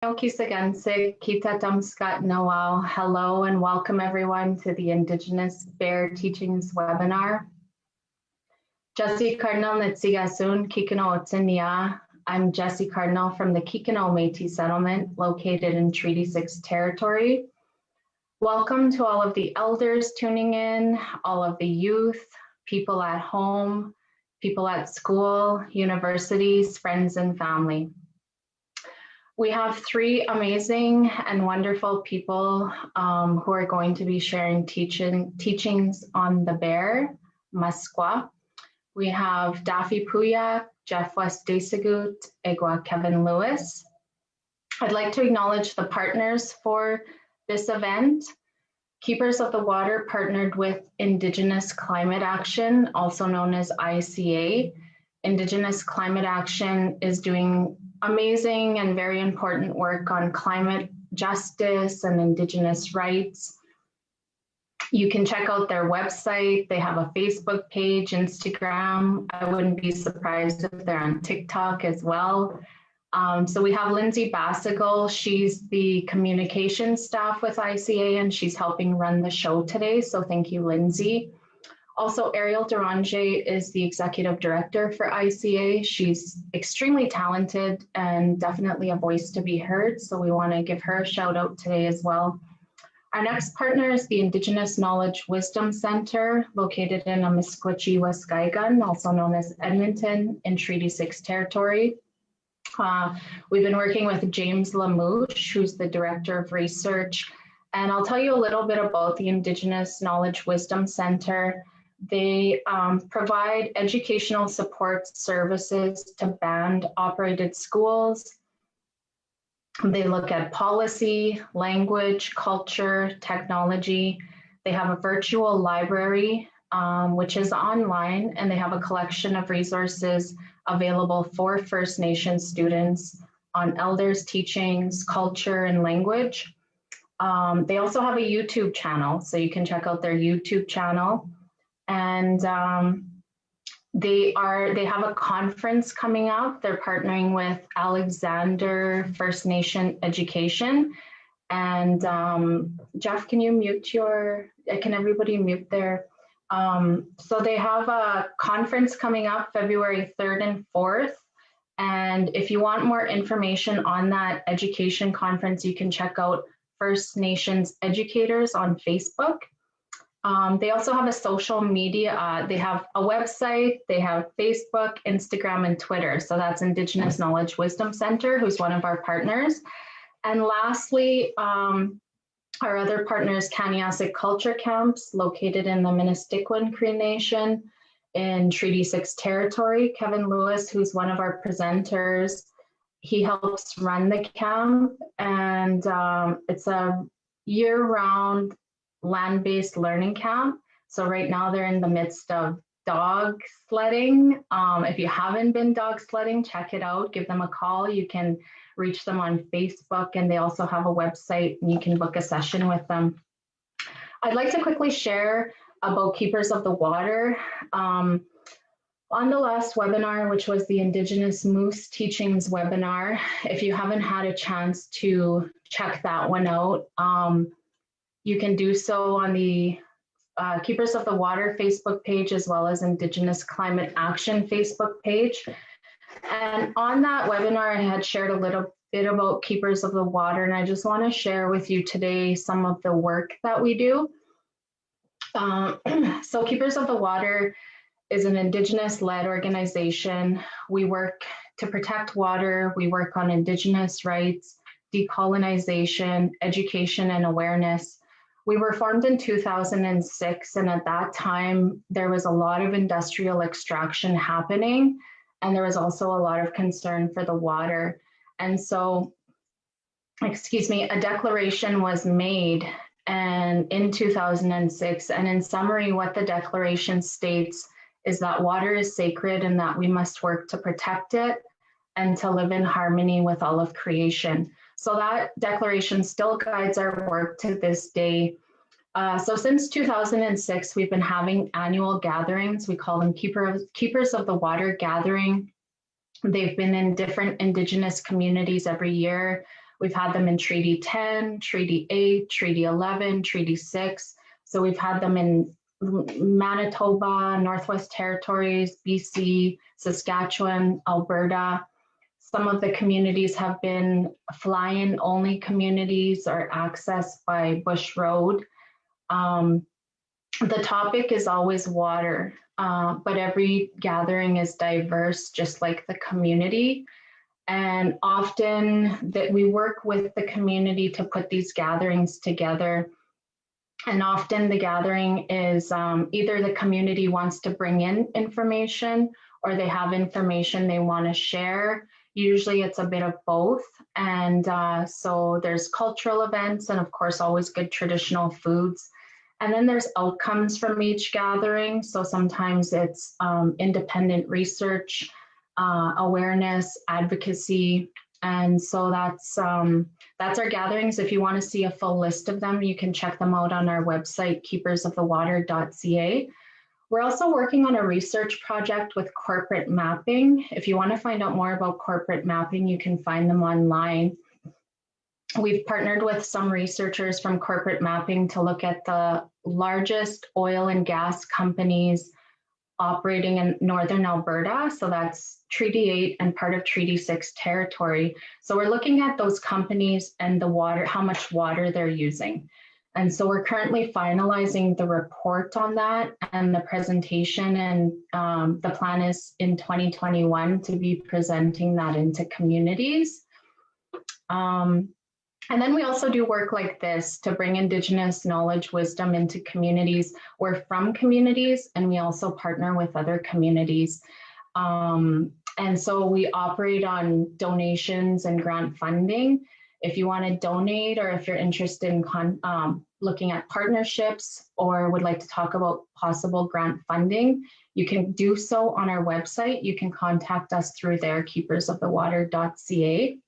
Hello and welcome everyone to the Indigenous Bear Teachings webinar. Jesse Cardinal Nitsigasun Kikino Otsinya. I'm Jesse Cardinal from the Kikino Métis settlement located in Treaty 6 territory. Welcome to all of the elders tuning in, all of the youth, people at home, people at school, universities, friends and family. We have three amazing and wonderful people who are going to be sharing teachings on the bear, Musqua. We have Daphie Pooyak, Jeff Wastesicott, Kevin Lewis. I'd like to acknowledge the partners for this event. Keepers of the Water partnered with Indigenous Climate Action, also known as ICA. Indigenous Climate Action is doing amazing and very important work on climate justice and Indigenous rights. You can check out their website. They have a Facebook page, Instagram. I wouldn't be surprised if they're on TikTok as well. So we have Lindsay Bassigal. She's the communications staff with ICA and she's helping run the show today. So thank you, Lindsay. Also, Ariel Deranger is the executive director for ICA. She's extremely talented and definitely a voice to be heard. So we want to give her a shout out today as well. Our next partner is the Indigenous Knowledge Wisdom Centre, located in Amisquitchie, Westgaigan, also known as Edmonton in Treaty 6 territory. We've been working with James Lamouche, who's the director of research. And I'll tell you a little bit about the Indigenous Knowledge Wisdom Centre. They provide educational support services to band-operated schools. They look at policy, language, culture, technology. They have a virtual library, which is online, and they have a collection of resources available for First Nation students on elders' teachings, culture, and language. They also have a YouTube channel, so you can check out their YouTube channel. And they have a conference coming up. They're partnering with Alexander First Nation Education. And Jeff, can you mute can everybody mute their, so they have a conference coming up February 3rd and 4th. And if you want more information on that education conference, you can check out First Nations Educators on Facebook. They also have a social media, they have a website, they have Facebook, Instagram, and Twitter. So that's Indigenous Knowledge Wisdom Centre, who's one of our partners. And lastly, our other partner is Kâniyâsihk Culture Camps, located in the Wastesicoot Cree Nation in Treaty 6 territory. Kevin Lewis, who's one of our presenters, he helps run the camp, and it's a year-round land-based learning camp. So right now they're in the midst of dog sledding. If you haven't been dog sledding, check it out, give them a call. You can reach them on Facebook, and they also have a website and you can book a session with them. I'd like to quickly share about Keepers of the Water. On the last webinar, which was the Indigenous Moose Teachings webinar, if you haven't had a chance to check that one out, you can do so on the Keepers of the Water Facebook page, as well as Indigenous Climate Action Facebook page. And on that webinar, I had shared a little bit about Keepers of the Water, and I just want to share with you today some of the work that we do. So Keepers of the Water is an Indigenous-led organization. We work to protect water. We work on Indigenous rights, decolonization, education, and awareness. We were formed in 2006, and at that time, there was a lot of industrial extraction happening, and there was also a lot of concern for the water. And so, a declaration was made and in 2006, and in summary, what the declaration states is that water is sacred and that we must work to protect it and to live in harmony with all of creation. So that declaration still guides our work to this day. So since 2006, we've been having annual gatherings. We call them Keepers of the Water Gathering. They've been in different Indigenous communities every year. We've had them in Treaty 10, Treaty 8, Treaty 11, Treaty 6. So we've had them in Manitoba, Northwest Territories, BC, Saskatchewan, Alberta. Some of the communities have been fly-in only communities or accessed by bush road. The topic is always water, but every gathering is diverse, just like the community. And often that we work with the community to put these gatherings together. And often the gathering is either the community wants to bring in information or they have information they want to share. Usually it's a bit of both. And so there's cultural events and of course always good traditional foods. And then there's outcomes from each gathering. So sometimes it's independent research, awareness, advocacy. And so that's our gatherings. If you want to see a full list of them, you can check them out on our website, keepersofthewater.ca. We're also working on a research project with corporate mapping. If you want to find out more about corporate mapping, you can find them online. We've partnered with some researchers from corporate mapping to look at the largest oil and gas companies operating in northern Alberta. So that's Treaty 8 and part of Treaty 6 territory. So we're looking at those companies and the water, how much water they're using. And so we're currently finalizing the report on that and the presentation. And the plan is in 2021 to be presenting that into communities. And then we also do work like this to bring Indigenous knowledge wisdom into communities. We're from communities and we also partner with other communities. And so we operate on donations and grant funding. If you want to donate or if you're interested in looking at partnerships or would like to talk about possible grant funding, you can do so on our website. You can contact us through there, keepersofthewater.ca.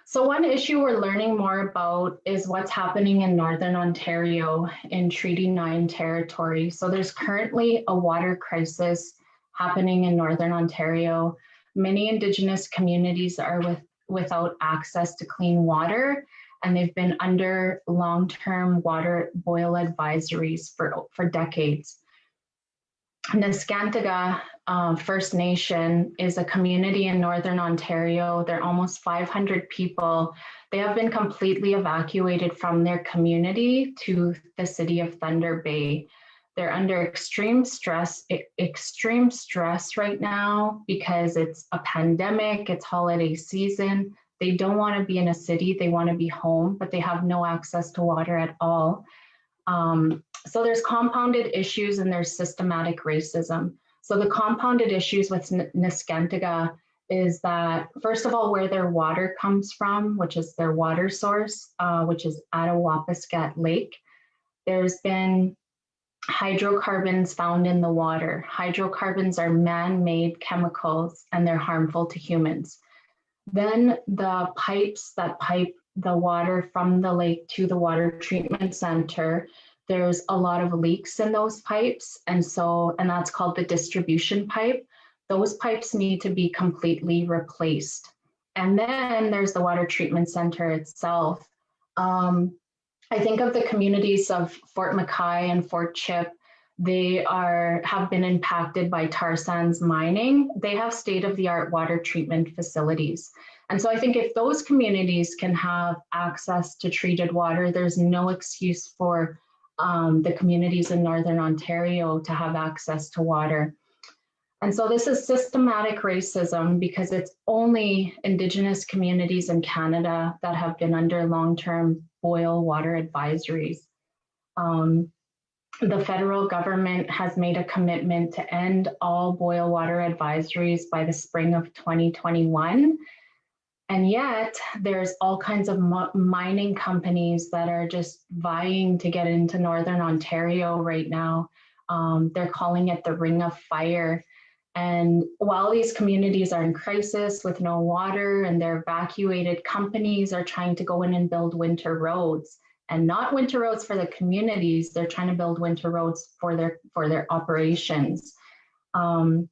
So one issue we're learning more about is what's happening in Northern Ontario in Treaty 9 territory. So there's currently a water crisis happening in Northern Ontario. Many Indigenous communities are without access to clean water, and they've been under long-term water boil advisories for decades. Kâniyâsihk First Nation is a community in Northern Ontario. They're almost 500 people. They have been completely evacuated from their community to the city of Thunder Bay. They're under extreme stress right now because it's a pandemic, it's holiday season. They don't want to be in a city, they want to be home, but they have no access to water at all. So there's compounded issues and there's systematic racism. So the compounded issues with Kâniyâsihk is that, first of all, where their water comes from, which is their water source, which is at a Wastesicoot Lake. There's been hydrocarbons found in the water. Hydrocarbons are man-made chemicals and they're harmful to humans. Then the pipes that pipe the water from the lake to the water treatment center, there's a lot of leaks in those pipes. And that's called the distribution pipe. Those pipes need to be completely replaced. And then there's the water treatment center itself. I think of the communities of Fort Mackay and Fort Chip. They have been impacted by tar sands mining. They have state-of-the-art water treatment facilities. And so I think if those communities can have access to treated water, there's no excuse for the communities in Northern Ontario to have access to water. And so this is systematic racism because it's only Indigenous communities in Canada that have been under long-term boil water advisories. The federal government has made a commitment to end all boil water advisories by the spring of 2021. And yet there's all kinds of mining companies that are just vying to get into Northern Ontario right now. They're calling it the Ring of Fire. And while these communities are in crisis with no water and their evacuated companies are trying to go in and build winter roads, and not winter roads for the communities, they're trying to build winter roads for their operations. And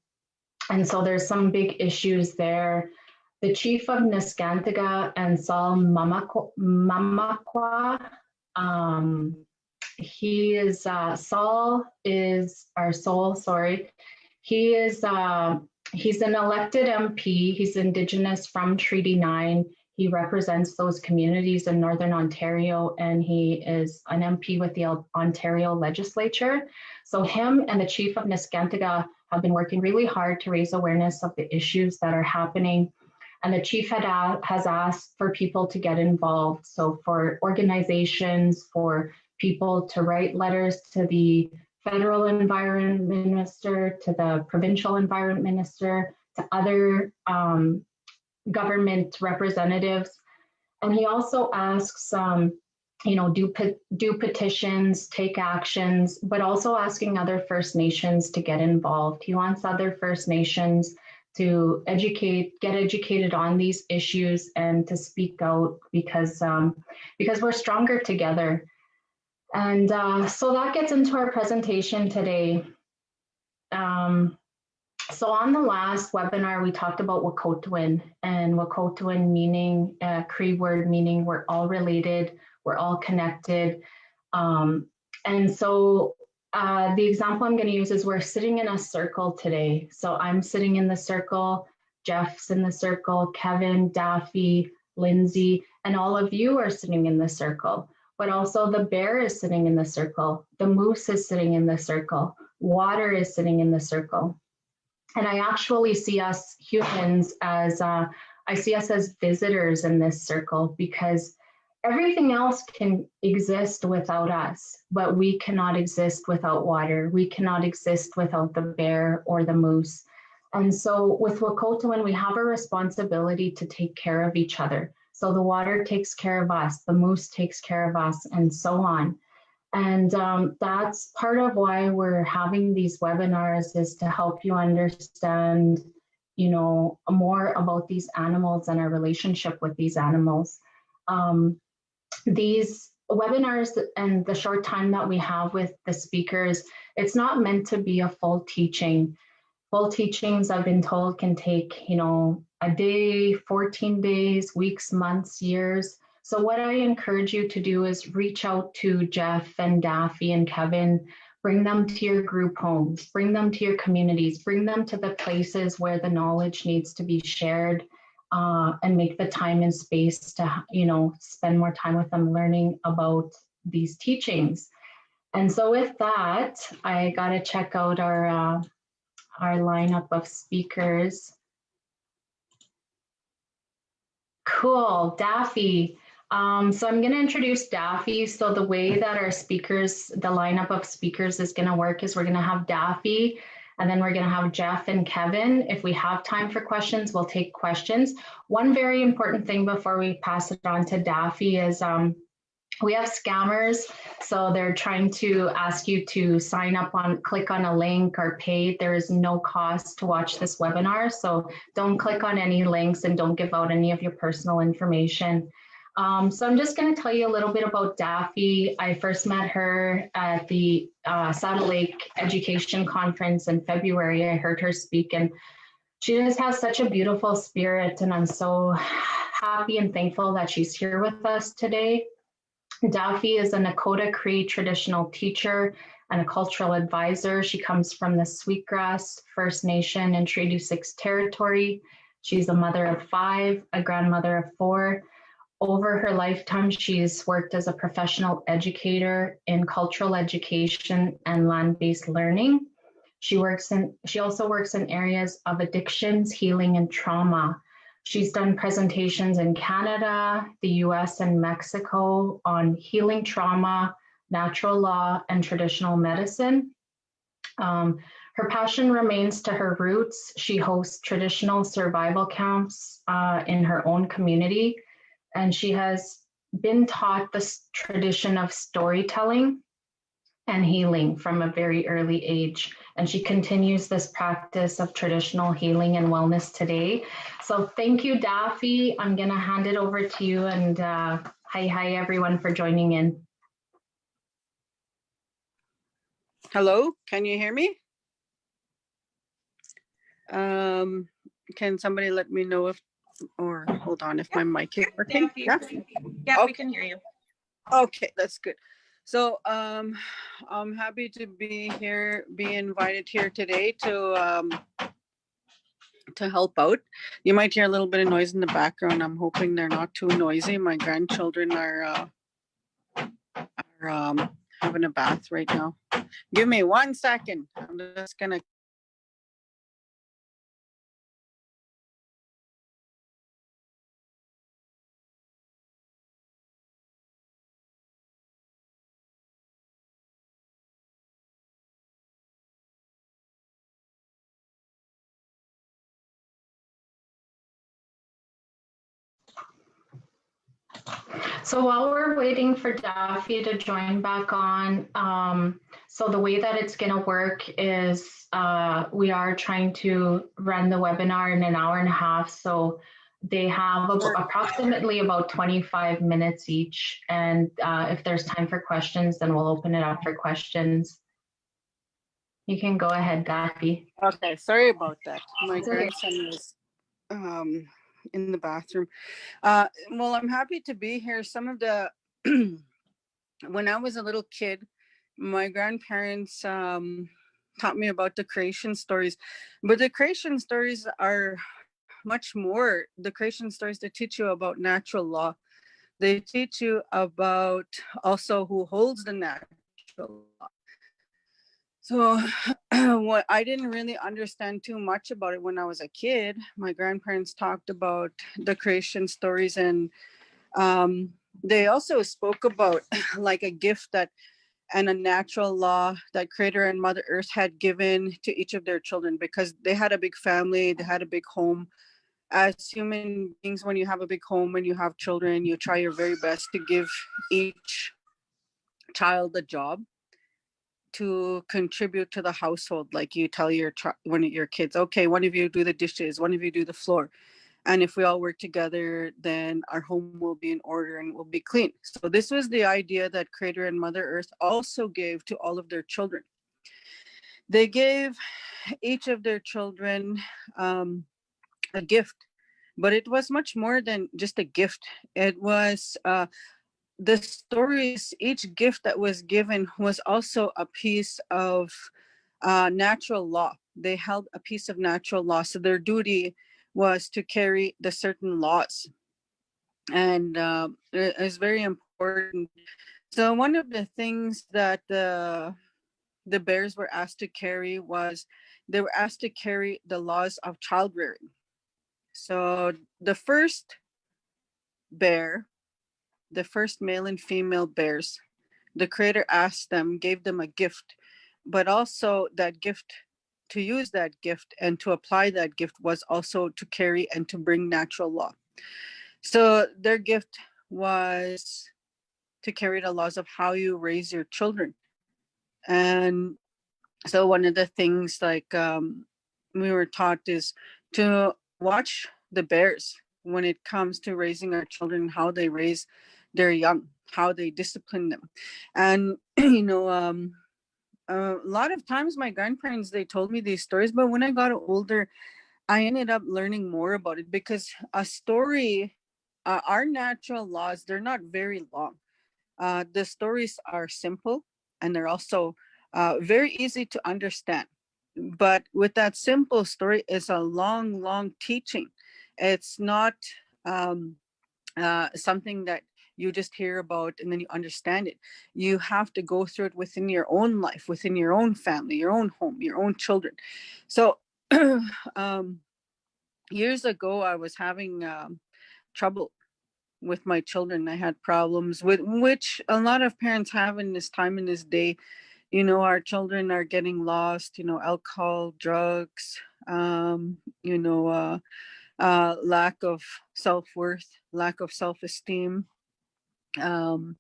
so there's some big issues there. the chief of Niskantaga and Saul Mamakwa. He is, Saul is, our soul, sorry. He is, he's an elected MP. He's Indigenous from Treaty 9. He represents those communities in Northern Ontario, and he is an MP with the Ontario legislature. So him and the chief of Niskantaga have been working really hard to raise awareness of the issues that are happening. And the chief has asked for people to get involved. So for organizations, for people to write letters to the federal environment minister, to the provincial environment minister, to other government representatives. And he also asks, do petitions, take actions, but also asking other First Nations to get involved. He wants other First Nations to get educated on these issues and to speak out because we're stronger together. And so that gets into our presentation today. So on the last webinar, we talked about Wakotwin, and Wakotwin meaning, Cree word meaning we're all related, we're all connected. And so the example I'm going to use is we're sitting in a circle today. So I'm sitting in the circle, Jeff's in the circle, Kevin, Daphie, Lindsay, and all of you are sitting in the circle. But also the bear is sitting in the circle, the moose is sitting in the circle, water is sitting in the circle. And I actually see us humans as, I see us as visitors in this circle, because everything else can exist without us, but we cannot exist without water. We cannot exist without the bear or the moose. And so with Wakotwin, we have a responsibility to take care of each other. So the water takes care of us, the moose takes care of us, and so on. And that's part of why we're having these webinars, is to help you understand, more about these animals and our relationship with these animals. These webinars and the short time that we have with the speakers, it's not meant to be a full teaching. Full teachings, I've been told, can take, a day, 14 days, weeks, months, years. So what I encourage you to do is reach out to Jeff and Daphie and Kevin, bring them to your group homes, bring them to your communities, bring them to the places where the knowledge needs to be shared, and make the time and space to, spend more time with them learning about these teachings. And so with that, I got to check out our lineup of speakers. Cool, Daphie. So I'm going to introduce Daphie. So the way that our speakers, the lineup of speakers is going to work is we're going to have Daphie, and then we're going to have Jeff and Kevin. If we have time for questions, we'll take questions. One very important thing before we pass it on to Daphie is we have scammers. So they're trying to ask you to sign up click on a link or pay. There is no cost to watch this webinar. So don't click on any links and don't give out any of your personal information. So I'm just going to tell you a little bit about Daphie. I first met her at the Saddle Lake Education Conference in February. I heard her speak, and she just has such a beautiful spirit, and I'm so happy and thankful that she's here with us today. Daphie is a Nakota Cree traditional teacher and a cultural advisor. She comes from the Sweetgrass First Nation in Treaty 6 territory. She's a mother of 5, a grandmother of 4. Over her lifetime, she's worked as a professional educator in cultural education and land-based learning. She also works in areas of addictions, healing, and trauma. She's done presentations in Canada, the US, and Mexico on healing trauma, natural law, and traditional medicine. Her passion remains to her roots. She hosts traditional survival camps in her own community, and she has been taught this tradition of storytelling and healing from a very early age. And she continues this practice of traditional healing and wellness today. So thank you, Daphie. I'm going to hand it over to you. And hi, everyone, for joining in. Hello, can you hear me? Can somebody let me know if or hold on, if my mic is working. Yeah, Okay. we can hear you. Okay, that's good. So I'm happy to be here, be invited here today to help out. You might hear a little bit of noise in the background. I'm hoping they're not too noisy. My grandchildren are having a bath right now. Give me 1 second. I'm just gonna. So while we're waiting for Daphie to join back on, so the way that it's going to work is we are trying to run the webinar in an hour and a half. So they have approximately about 25 minutes each. And if there's time for questions, then we'll open it up for questions. You can go ahead, Daphie. Okay, sorry about that. My It's okay. grandson was in the bathroom. Well, I'm happy to be here. Some of the when I was a little kid, my grandparents taught me about the creation stories, but the creation stories are much more. The creation stories, they teach you about natural law. They teach you about also who holds the natural law. So what I didn't really understand too much about it when I was a kid. My grandparents talked about the creation stories, and they also spoke about like a gift that and a natural law that Creator and Mother Earth had given to each of their children, because they had a big family, they had a big home. As human beings, when you have a big home and you have children, you try your very best to give each child a job to contribute to the household. Like you tell your one of your kids, okay, one of you do the dishes, one of you do the floor, and if we all work together, then our home will be in order and will be clean. So this was the idea that Creator and Mother Earth also gave to all of their children. They gave each of their children a gift, but it was much more than just a gift. It was the stories. Each gift that was given was also a piece of natural law. They held a piece of natural law, so their duty was to carry the certain laws, and it is very important. So one of the things that the bears were asked to carry was they were asked to carry the laws of child rearing. So the first bear, the first male and female bears, the Creator asked them, gave them a gift, but also that gift, to use that gift and to apply that gift, was also to carry and to bring natural law. So their gift was to carry the laws of how you raise your children. And so one of the things like we were taught is to watch the bears when it comes to raising our children, how they raise their young, how they discipline them. And a lot of times my grandparents, they told me these stories, but when I got older, I ended up learning more about it, because a story, our natural laws, they're not very long. The stories are simple, and they're also very easy to understand. But with that simple story is a long, long teaching. It's not something that you just hear about and then you understand it. You have to go through it within your own life, within your own family, your own home, your own children. So years ago, I was having trouble with my children. I had problems with, which a lot of parents have in this time, in this day. Our children are getting lost, alcohol, drugs, lack of self-worth, lack of self-esteem, all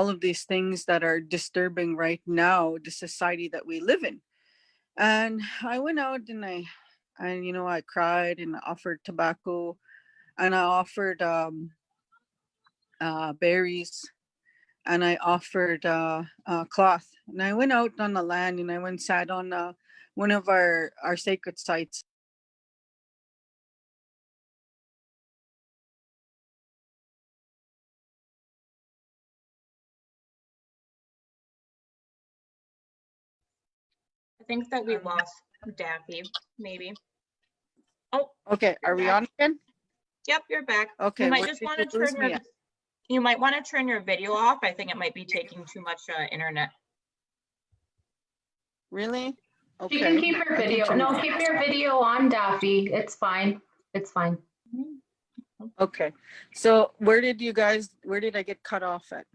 of these things that are disturbing right now, the society that we live in. And I went out and I cried and offered tobacco, and I offered berries, and I offered cloth. And I went out on the land, and I went and sat on one of our sacred sites. I think that we lost Daphie, maybe. Oh, Okay, are we on again? Yep, you're back. Okay, You might where just did want you to lose turn me your at? you might want to turn your video off. I think it might be taking too much internet. Really? You can Okay. keep your I can video. turn No, it keep your video on, Daphie. It's fine. It's fine. Okay. So where did I get cut off at?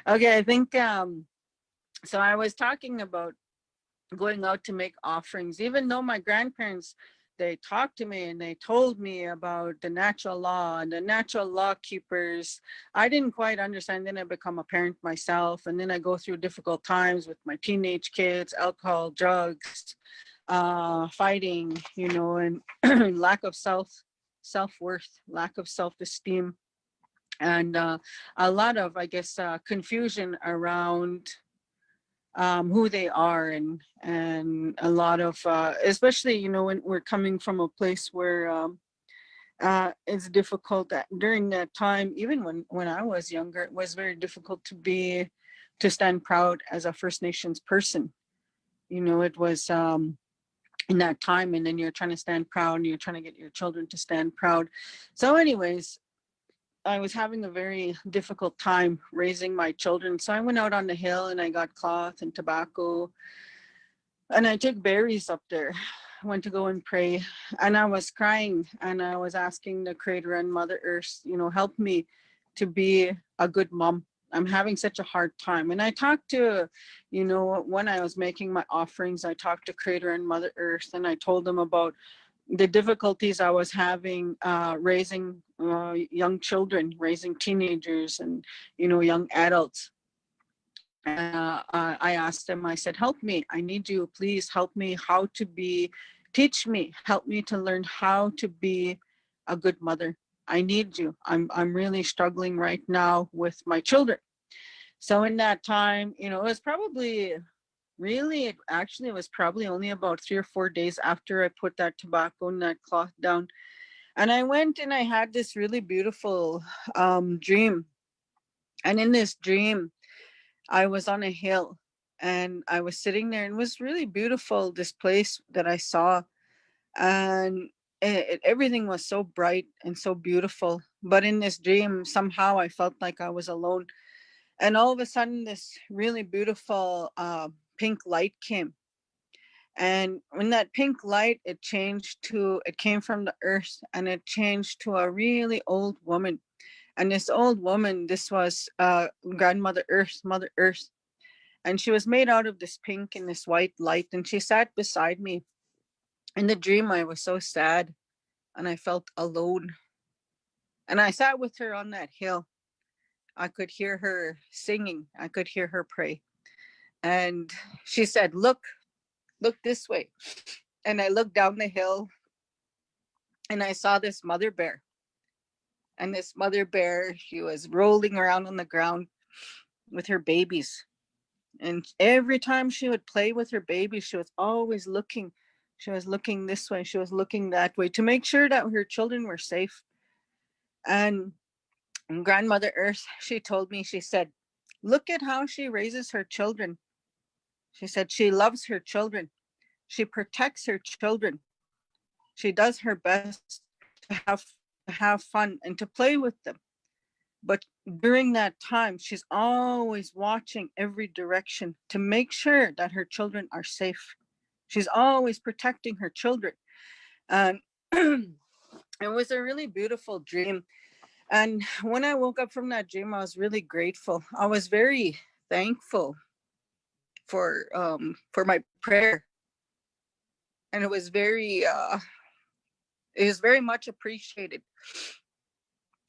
Okay, I think so I was talking about going out to make offerings, even though my grandparents, they talked to me and they told me about the natural law and the natural law keepers. I didn't quite understand. Then I become a parent myself, and then I go through difficult times with my teenage kids, alcohol, drugs, fighting, you know, and lack of self-worth, lack of self-esteem, and a lot of, I guess, confusion around who they are, and a lot of especially, you know, when we're coming from a place where it's difficult during that time. Even when I was younger, it was very difficult to stand proud as a First Nations person. You know, it was in that time, and then you're trying to stand proud and you're trying to get your children to stand proud. So anyways, I was having a very difficult time raising my children. So I went out on the hill and I got cloth and tobacco, and I took berries up there. I went to go and pray, and I was crying, and I was asking the Creator and Mother Earth, you know, help me to be a good mom. I'm having such a hard time. And I talked to, you know, when I was making my offerings, I talked to Creator and Mother Earth, and I told them about the difficulties I was having raising young children, raising teenagers, and, you know, young adults. I asked them, I said, help me. I need you. Please help me how to teach me, help me to learn how to be a good mother. I need you. I'm really struggling right now with my children. So in that time, you know, it was probably it was probably only about 3 or 4 days after I put that tobacco and that cloth down. And I went and I had this really beautiful dream. And in this dream, I was on a hill and I was sitting there, and it was really beautiful, this place that I saw. And everything was so bright and so beautiful. But in this dream, somehow I felt like I was alone. And all of a sudden, this really beautiful pink light came. And when that pink light, it came from the earth, and it changed to a really old woman. And this old woman, this was grandmother Earth, Mother Earth. And she was made out of this pink and this white light. And she sat beside me. In the dream, I was so sad and I felt alone. And I sat with her on that hill. I could hear her singing. I could hear her pray. And she said, look this way. And I looked down the hill and I saw this mother bear. And this mother bear, she was rolling around on the ground with her babies. And every time she would play with her babies, she was always looking. She was looking this way. She was looking that way to make sure that her children were safe. And grandmother Earth, she told me, she said, look at how she raises her children. She said she loves her children. She protects her children. She does her best to have fun and to play with them. But during that time, she's always watching every direction to make sure that her children are safe. She's always protecting her children. And it was a really beautiful dream. And when I woke up from that dream, I was really grateful. I was very thankful for my prayer. And it was very much appreciated.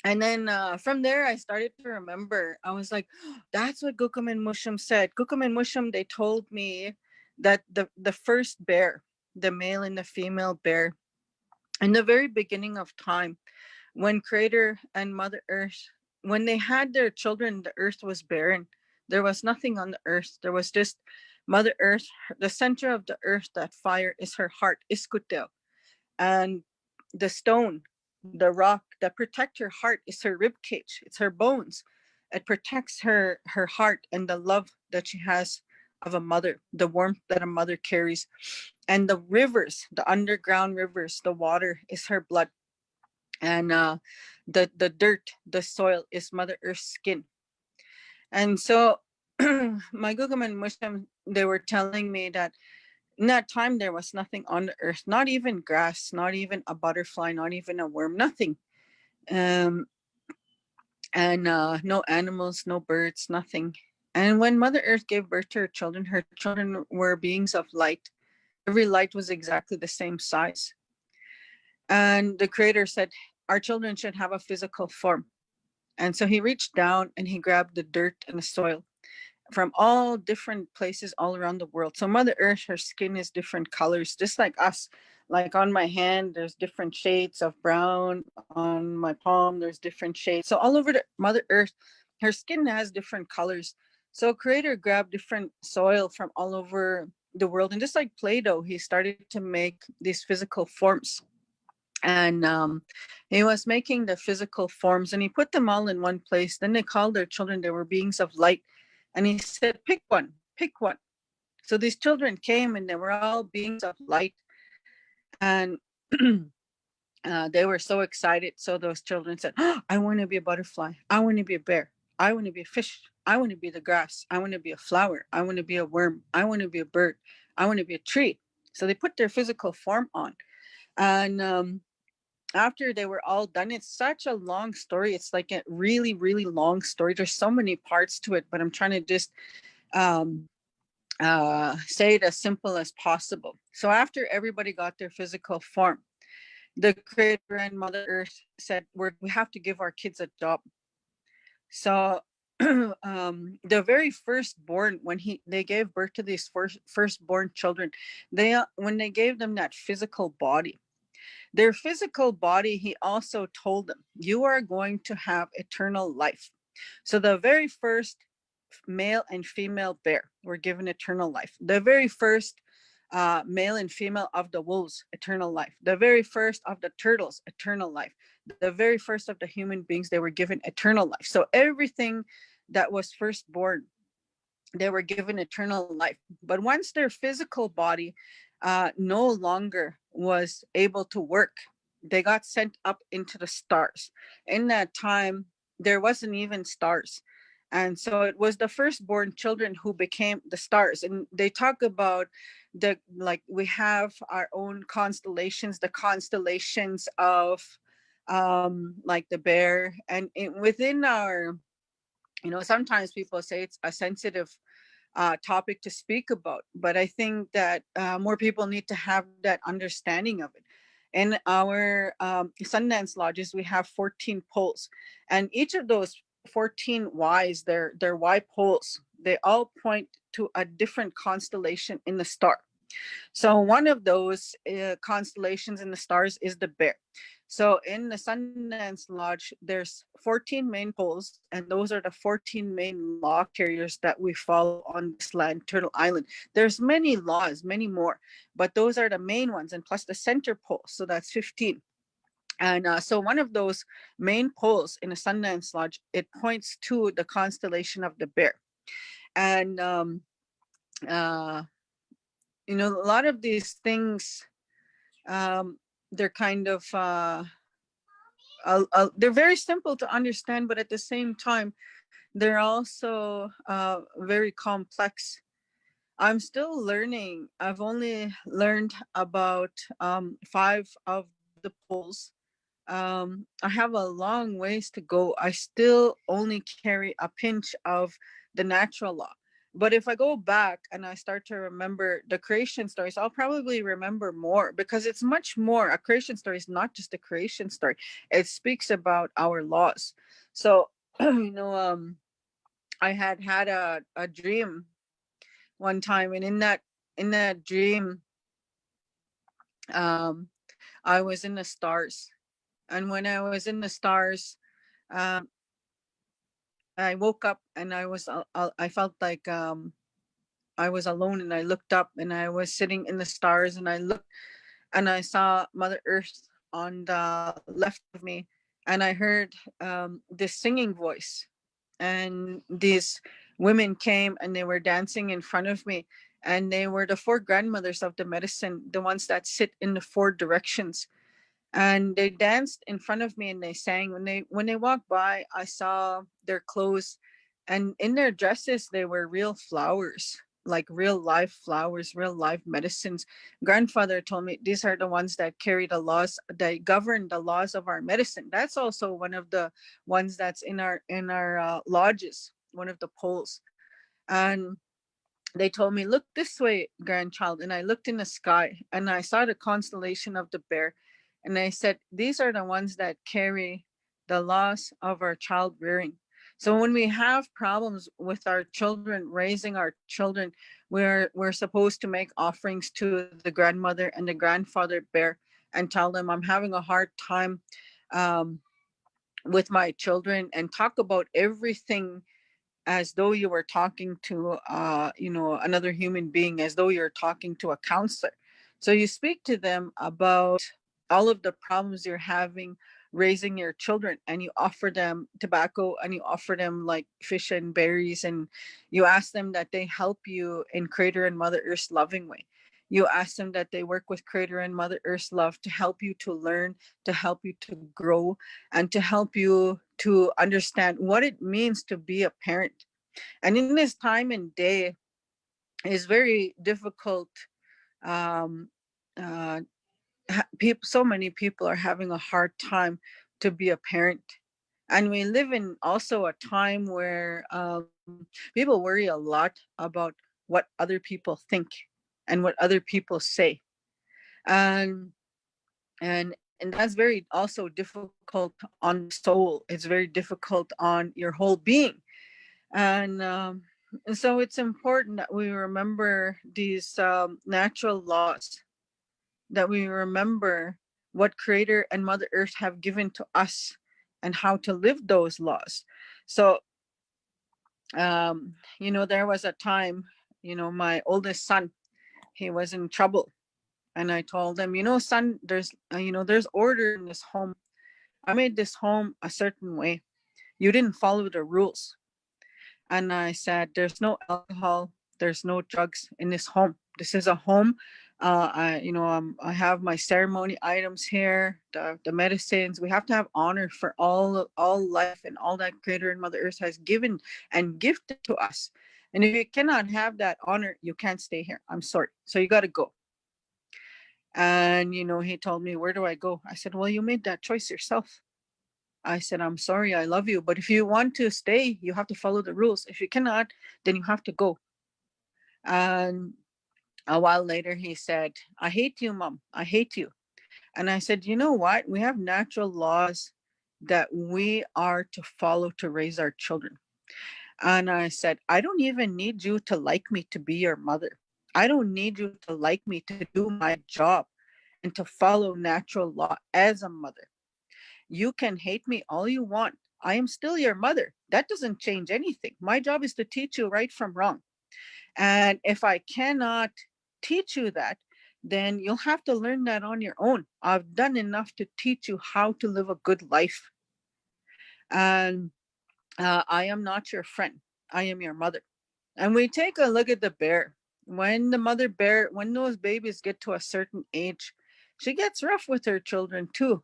And then from there, I started to remember. I was like, that's what Gookum and Mushum said. Gookum and Mushum, they told me that the first bear, the male and the female bear, in the very beginning of time, when Creator and Mother Earth, when they had their children, the earth was barren. There was nothing on the earth. There was just Mother Earth. The center of the earth, that fire, is her heart, Iskuteo. And the stone, the rock that protect her heart, is her rib cage. It's her bones. It protects her heart and the love that she has of a mother, the warmth that a mother carries. And the rivers, the underground rivers, the water is her blood. And the dirt, the soil is Mother Earth's skin. And so my Gugum and Muslim, they were telling me that in that time there was nothing on the earth, not even grass, not even a butterfly, not even a worm, nothing. And no animals, no birds, nothing. And when Mother Earth gave birth to her children were beings of light. Every light was exactly the same size. And the Creator said, our children should have a physical form. And so he reached down and he grabbed the dirt and the soil from all different places all around the world. So Mother Earth, her skin is different colors, just like us. Like on my hand, there's different shades of brown. On my palm, there's different shades. So all over the Mother Earth, her skin has different colors. So Creator grabbed different soil from all over the world. And just like Play-Doh, he started to make these physical forms. And he was making the physical forms and he put them all in one place. Then they called their children, they were beings of light. And he said, pick one, pick one. So these children came and they were all beings of light. And they were so excited. So those children said, oh, I want to be a butterfly. I want to be a bear. I want to be a fish. I want to be the grass. I want to be a flower. I want to be a worm. I want to be a bird. I want to be a tree. So they put their physical form on. And after they were all done, it's such a long story. It's like a really, really long story. There's so many parts to it, but I'm trying to just say it as simple as possible. So after everybody got their physical form, the Creator and Mother Earth said, we have to give our kids a job. So the very firstborn, when they gave birth to these firstborn children, when they gave them that physical body, their physical body, he also told them, you are going to have eternal life. So the very first male and female bear were given eternal life. The very first male and female of the wolves, eternal life. The very first of the turtles, eternal life. The very first of the human beings, they were given eternal life. So everything that was firstborn, they were given eternal life. But once their physical body no longer was able to work, they got sent up into the stars. In that time, there wasn't even stars. And so it was the firstborn children who became the stars. And they talk about we have our own constellations, the constellations of like the bear. And within our, sometimes people say it's a sensitive topic to speak about, but I think that more people need to have that understanding of it. In our Sundance lodges, we have 14 poles, and each of those 14 Ys, their Y poles, they all point to a different constellation in the star. So one of those constellations in the stars is the bear. So in the Sundance Lodge, there's 14 main poles, and those are the 14 main law carriers that we follow on this land, Turtle Island. There's many laws, many more, but those are the main ones, and plus the center pole, so that's 15. And so one of those main poles in the Sundance Lodge, it points to the constellation of the bear. And a lot of these things, they're kind of they're very simple to understand, but at the same time, they're also very complex. I'm still learning. I've only learned about 5 of the poles. I have a long ways to go. I still only carry a pinch of the natural law. But if I go back and I start to remember the creation stories, I'll probably remember more, because it's much more. A creation story is not just a creation story. It speaks about our laws. So, I had a dream one time, and in that dream, I was in the stars. And when I was in the stars, I woke up and I felt like I was alone, and I looked up and I was sitting in the stars, and I looked and I saw Mother Earth on the left of me, and I heard this singing voice. and these women came and they were dancing in front of me, and they were the four grandmothers of the medicine, the ones that sit in the four directions. And they danced in front of me and they sang. When they walked by, I saw their clothes, and in their dresses they were real flowers, like real live flowers, real live medicines. Grandfather told me these are the ones that carry the laws, that govern the laws of our medicine. That's also one of the ones that's in our lodges, one of the poles. And they told me, look this way, grandchild. And I looked in the sky and I saw the constellation of the bear. And I said, these are the ones that carry the loss of our child rearing. So when we have problems with our children, raising our children, we're supposed to make offerings to the grandmother and the grandfather bear and tell them, I'm having a hard time with my children, and talk about everything as though you were talking to another human being, as though you're talking to a counselor. So you speak to them about all of the problems you're having raising your children, and you offer them tobacco, and you offer them like fish and berries, and you ask them that they help you in Creator and Mother Earth's loving way. You ask them that they work with Creator and Mother Earth's love to help you to learn, to help you to grow, and to help you to understand what it means to be a parent. And in this time and day, it's very difficult. Um, uh, so many people are having a hard time to be a parent. And we live in also a time where people worry a lot about what other people think and what other people say. And that's very also difficult on the soul. It's very difficult on your whole being. And so it's important that we remember these natural laws, that we remember what Creator and Mother Earth have given to us and how to live those laws. So, there was a time, my oldest son, he was in trouble. And I told him, son, there's order in this home. I made this home a certain way. You didn't follow the rules. And I said, there's no alcohol, there's no drugs in this home. This is a home. I have my ceremony items here, the medicines. We have to have honor for all life and all that Creator and Mother Earth has given and gifted to us. And if you cannot have that honor, you can't stay here. I'm sorry. So you got to go. And, he told me, where do I go? I said, well, you made that choice yourself. I said, I'm sorry, I love you, but if you want to stay, you have to follow the rules. If you cannot, then you have to go. And a while later, he said, I hate you, Mom. I hate you. And I said, you know what? We have natural laws that we are to follow to raise our children. And I said, I don't even need you to like me to be your mother. I don't need you to like me to do my job and to follow natural law as a mother. You can hate me all you want. I am still your mother. That doesn't change anything. My job is to teach you right from wrong. And if I cannot teach you that, then you'll have to learn that on your own. I've done enough to teach you how to live a good life. And I am not your friend. I am your mother. And we take a look at the bear. When the mother bear, when those babies get to a certain age, she gets rough with her children too.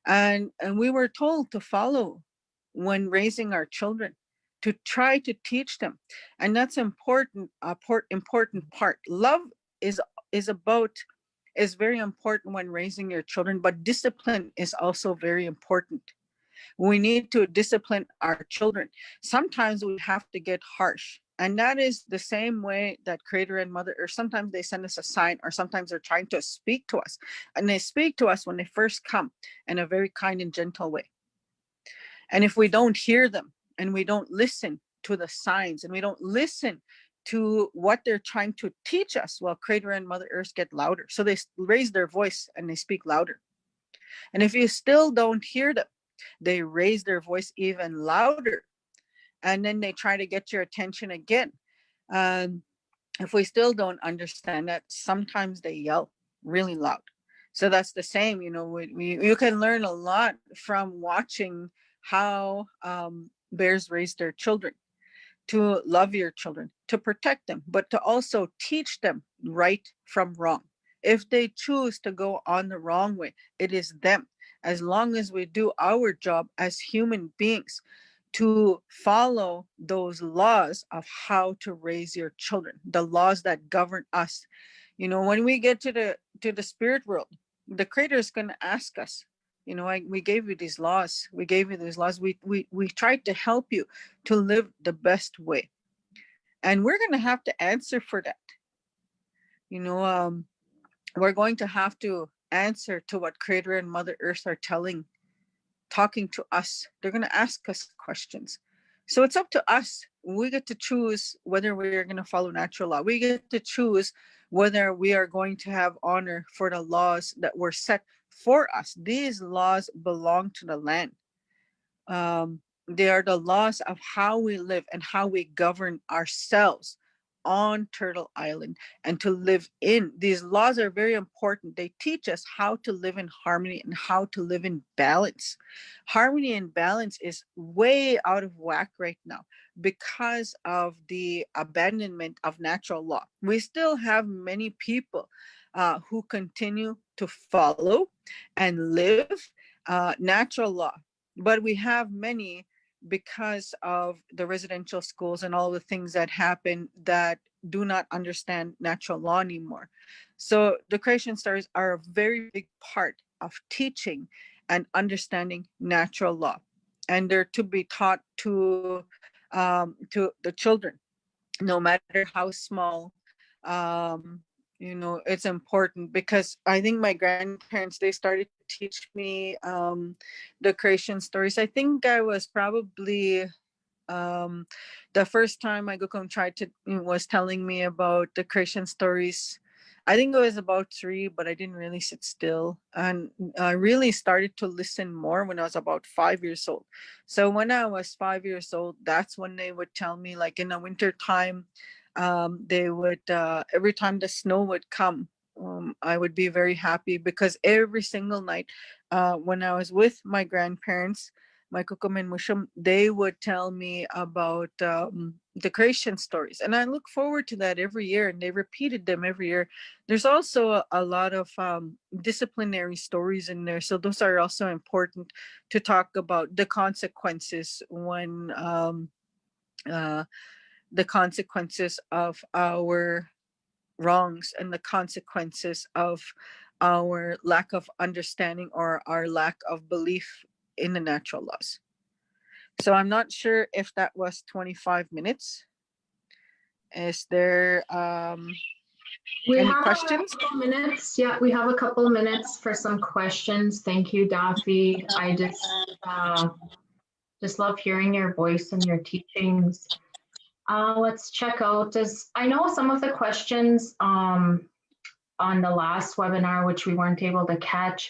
And we were told to follow when raising our children, to try to teach them. And that's important part. Love is very important when raising your children, but discipline is also very important. We need to discipline our children. Sometimes we have to get harsh. And that is the same way that Creator and Mother Earth, sometimes they send us a sign, or sometimes they're trying to speak to us. And they speak to us when they first come in a very kind and gentle way. And if we don't hear them, and we don't listen to the signs, and we don't listen to what they're trying to teach us, well, Creator and Mother Earth get louder. So they raise their voice and they speak louder. And if you still don't hear them, they raise their voice even louder. And then they try to get your attention again. If we still don't understand that, sometimes they yell really loud. So that's the same, you can learn a lot from watching how bears raise their children, to love your children, to protect them, but to also teach them right from wrong. If they choose to go on the wrong way, it is them. As long as we do our job as human beings to follow those laws of how to raise your children, the laws that govern us. You know, when we get to the spirit world, the Creator is going to ask us, you know, we gave you these laws. We gave you these laws. We tried to help you to live the best way. And we're going to have to answer for that. You know, we're going to have to answer to what Creator and Mother Earth are talking to us. They're going to ask us questions. So it's up to us. We get to choose whether we're going to follow natural law. We get to choose whether we are going to have honor for the laws that were set for us. These laws belong to the land. They are the laws of how we live and how we govern ourselves on Turtle Island and to live in. These laws are very important. They teach us how to live in harmony and how to live in balance. Harmony and balance is way out of whack right now because of the abandonment of natural law. We still have many people who continue to follow and live natural law, but we have many because of the residential schools and all the things that happen that do not understand natural law anymore. So the creation stories are a very big part of teaching and understanding natural law, and they're to be taught to the children, no matter how small. You know, it's important because I think my grandparents, they started to teach me the creation stories. I think I was probably the first time my Gukum was telling me about the creation stories. I think it was about 3, but I didn't really sit still. And I really started to listen more when I was about 5 years old. So when I was 5 years old, that's when they would tell me, like in the winter time, they would, every time the snow would come, I would be very happy because every single night when I was with my grandparents, my Kukum and Mushum, they would tell me about the creation stories. And I look forward to that every year, and they repeated them every year. There's also a lot of disciplinary stories in there. So those are also important to talk about the consequences when the consequences of our wrongs and the consequences of our lack of understanding or our lack of belief in the natural laws. So I'm not sure if that was 25 minutes. Is there any questions? A couple minutes. Yeah, we have a couple of minutes for some questions. Thank you, Daphie. I just love hearing your voice and your teachings. Let's check out. I know some of the questions on the last webinar, which we weren't able to catch.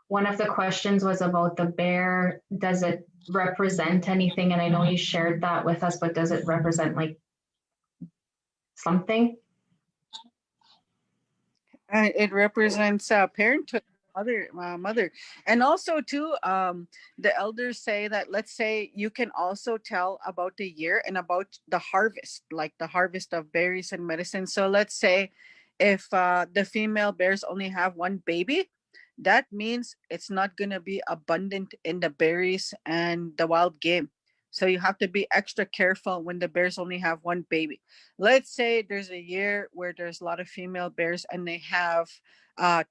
One of the questions was about the bear. Does it represent anything? And I know you shared that with us, but does it represent like something? It represents parenthood, mother. And also too, the elders say that, let's say you can also tell about the year and about the harvest, like the harvest of berries and medicine. So let's say if the female bears only have 1 baby, that means it's not going to be abundant in the berries and the wild game. So you have to be extra careful when the bears only have 1 baby. Let's say there's a year where there's a lot of female bears and they have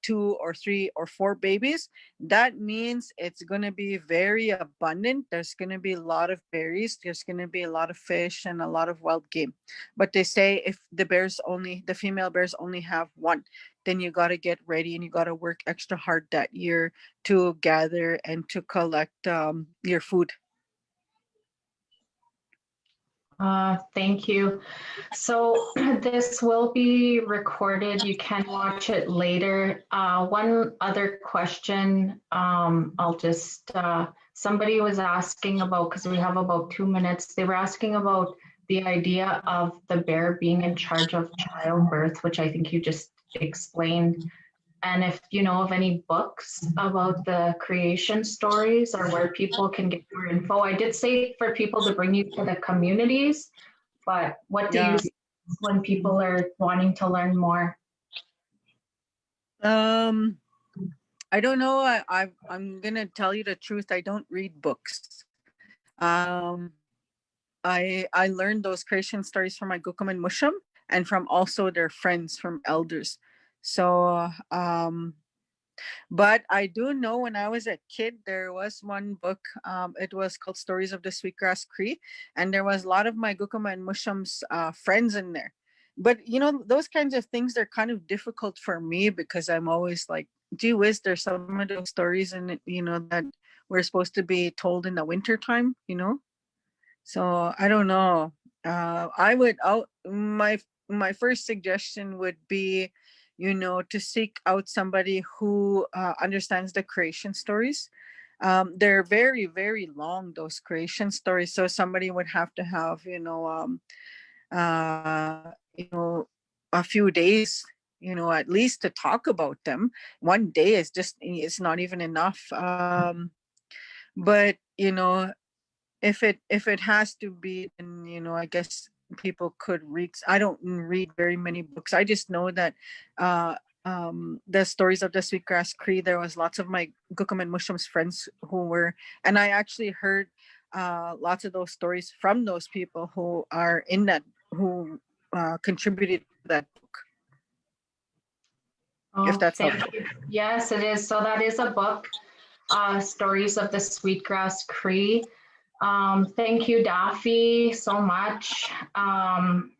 2 or 3 or 4 babies. That means it's going to be very abundant. There's going to be a lot of berries. There's going to be a lot of fish and a lot of wild game. But they say if the female bears only have 1, then you got to get ready and you got to work extra hard that year to gather and to collect your food. Thank you. So this will be recorded. You can watch it later. One other question, I'll just, somebody was asking about, because we have about 2 minutes, they were asking about the idea of the bear being in charge of childbirth, which I think you just explained. And if you know of any books about the creation stories or where people can get more info. I did say for people to bring you to the communities, but what do you see when people are wanting to learn more? I don't know. I'm gonna tell you the truth. I don't read books. I learned those creation stories from my Gukum and Mushum and from also their friends, from elders. So but I do know when I was a kid, there was one book. It was called Stories of the Sweetgrass Cree, and there was a lot of my Gukum and Mushum's friends in there. But you know, those kinds of things, they're kind of difficult for me because I'm always like, gee whiz, there's some of those stories in it, you know, that we're supposed to be told in the winter time, you know. So I don't know. My first suggestion would be, you know, to seek out somebody who understands the creation stories. They're very, very long, those creation stories. So somebody would have to have, you know, a few days, you know, at least to talk about them. One day is just, it's not even enough. But you know, if it has to be, then you know, I guess people could read. I don't read very many books. I just know that the Stories of the Sweetgrass Cree, there was lots of my Gukum and Mushum's friends who were, and I actually heard lots of those stories from those people who are in that, who contributed to that book. If that's helpful. Yes, it is. So that is a book, Stories of the Sweetgrass Cree. Thank you, Daphie, so much. I'm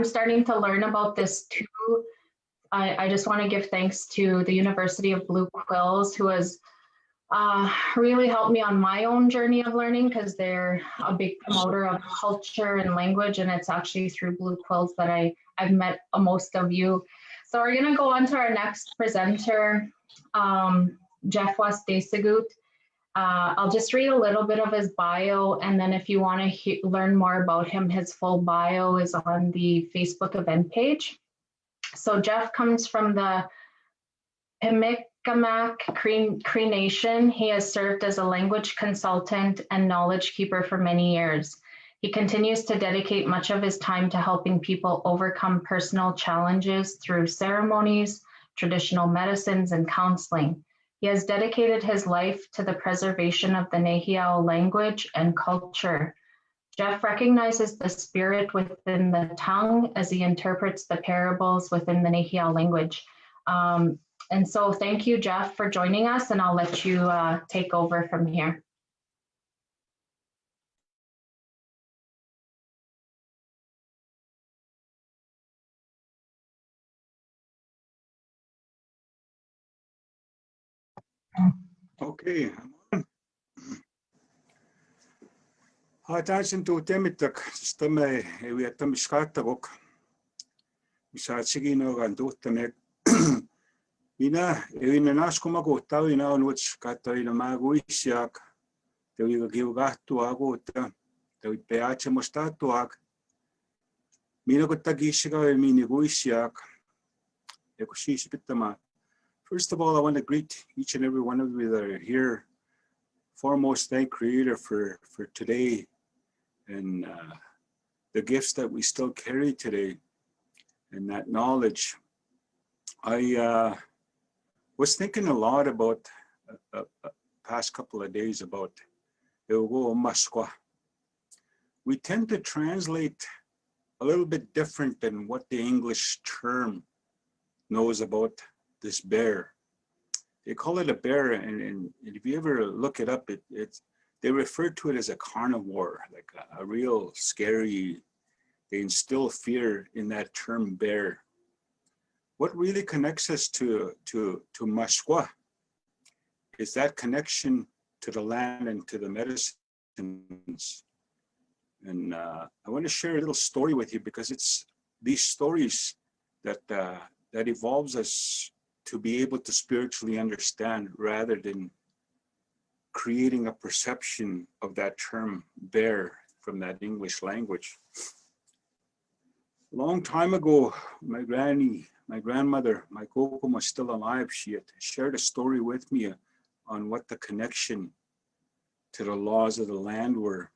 starting to learn about this too. I just want to give thanks to the University of Blue Quills, who has really helped me on my own journey of learning, because they're a big promoter of culture and language, and it's actually through Blue Quills that I've met most of you. So we're going to go on to our next presenter, Jeff Wastesicott. I'll just read a little bit of his bio, and then if you want to learn more about him, his full bio is on the Facebook event page. So Jeff comes from the Kâniyâsihk Cree Nation. He has served as a language consultant and knowledge keeper for many years. He continues to dedicate much of his time to helping people overcome personal challenges through ceremonies, traditional medicines, and counseling. He has dedicated his life to the preservation of the Nehiyaw language and culture. Jeff recognizes the spirit within the tongue as he interprets the parables within the Nehiyaw language. And so thank you, Jeff, for joining us, and I'll let you take over from here. Okay. Haataasin tuu temittak stamme eviattamiskaattakok. Misaatsiginogan tuuttamek. Mina evinanaaskumakuuttavina on uts kattavina maaguissiak. Teviga kiugaattuakuutta. Tevit peatsemustaattuak. Mina kuttakiissika miniguissiak. Eku siis pittämään. First of all, I want to greet each and every one of you that are here. Foremost, thank Creator for today and the gifts that we still carry today and that knowledge. I was thinking a lot about past couple of days about we tend to translate a little bit different than what the English term knows about this bear. They call it a bear, and if you ever look it up, they refer to it as a carnivore, like a real scary. They instill fear in that term bear. What really connects us to Mashkwa is that connection to the land and to the medicines. And I want to share a little story with you, because it's these stories that evolves us to be able to spiritually understand, rather than creating a perception of that term bear from that English language. A long time ago, my granny my grandmother, my Kokum, was still alive, she had shared a story with me on what the connection to the laws of the land were.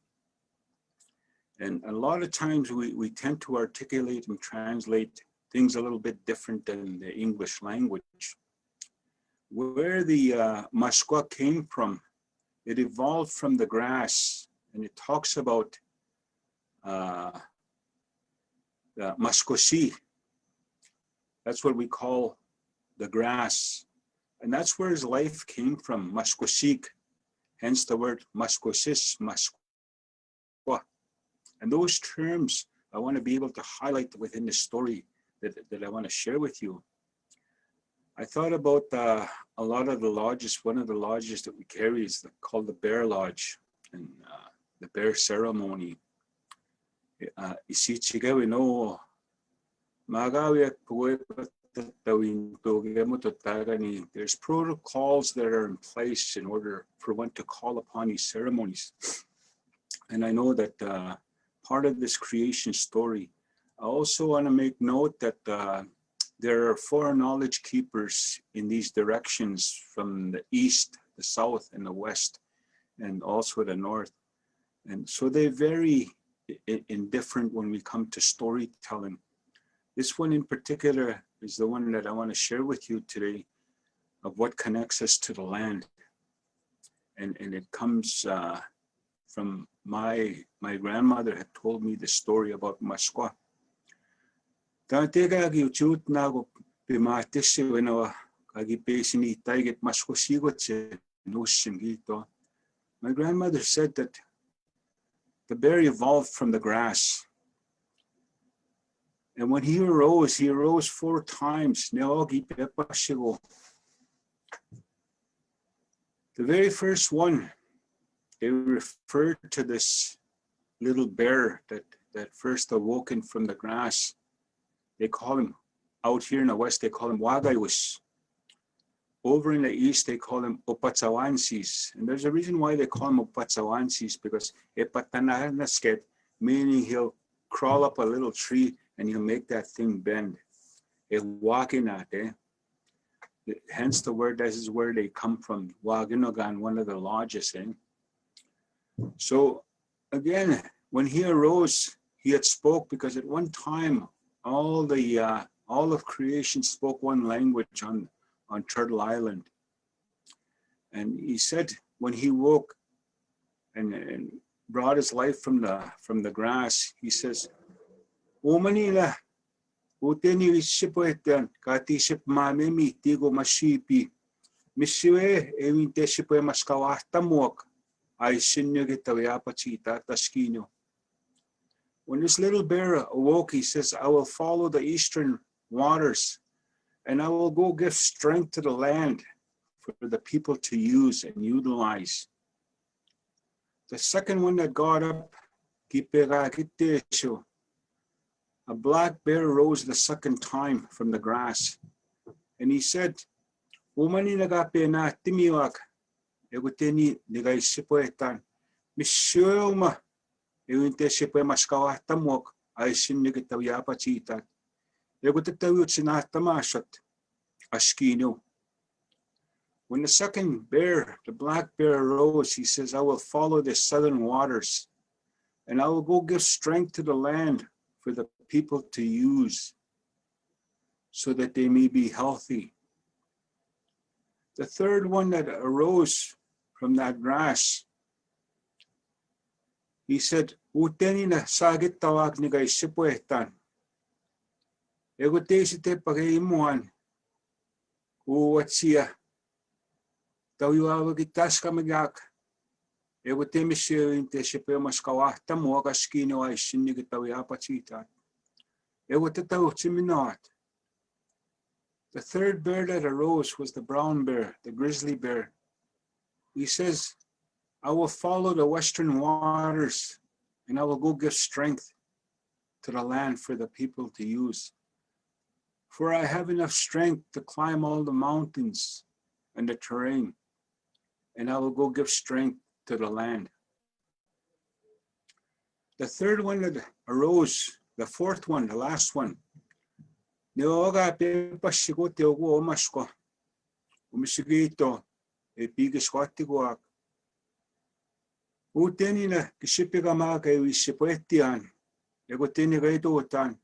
And a lot of times we tend to articulate and translate things a little bit different than the English language. Where the Maskwa came from, it evolved from the grass, and it talks about the Maskosi. That's what we call the grass. And that's where his life came from, Maskosik, hence the word Maskosis, Maskwa. And those terms I want to be able to highlight within the story that I want to share with you. I thought about a lot of the lodges. One of the lodges that we carry is called the Bear Lodge, and the bear ceremony. Isichigawi no magawi there's protocols that are in place in order for one to call upon these ceremonies. And I know that part of this creation story, I also want to make note that there are 4 knowledge keepers in these directions from the east, the south, and the west, and also the north. And so they vary in different when we come to storytelling. This one in particular is the one that I want to share with you today of what connects us to the land. And it comes from my grandmother had told me the story about Maskwa. My grandmother said that the bear evolved from the grass. And when he arose 4 times. The very first one, they referred to this little bear that first awoken from the grass. They call him, out here in the west, they call him Wagayus. Over in the east, they call him Opatsawansis. And there's a reason why they call him Opatsawansis, because Epatanahanasked, meaning he'll crawl up a little tree and he'll make that thing bend. Hence the word, this is where they come from, Waginogan, one of the lodges. So again, when he arose, he had spoke, because at one time, all of creation spoke one language on Turtle Island. And he said when he woke and brought his life from the grass, he says, O Manila, uteni sipoetan, kati sip mamemi tigo masipi, misiwe evinte sipoe maskawahtamuak, ay sinyo gitawayapachita taskino. When this little bear awoke, he says, I will follow the eastern waters, and I will go give strength to the land for the people to use and utilize. The second one that got up, a black bear rose the second time from the grass, and he said, Umani nagape na timiwak, eguteni nigay sipoetan, misyooma, ewinte sipoe maskawahtamok, ay sinnigitawyapachita, egutitawit sinahtamashat, askino. When the second bear, the black bear, arose, he says, I will follow the southern waters, and I will go give strength to the land for the people to use so that they may be healthy. The third one that arose from that grass, he said, Uteni na sagit tawag ni gay sipuetan. Egote site pagaimuan. Uwat siya. Tawiwawagitas kamagyak. Egote misyo inte sipue maskawah tamuak askino ay sinigitawiapachita. Egote taw siminat. The third bear that arose was the brown bear, the grizzly bear. He says, I will follow the western waters, and I will go give strength to the land for the people to use. For I have enough strength to climb all the mountains and the terrain, and I will go give strength to the land. The third one that arose, the fourth one, the last one, Neoga pepasigo teogo omasko. Umisigito epigisquatigoak. Utenina kishipiga maga isipoetian. Egoteni gaidotan.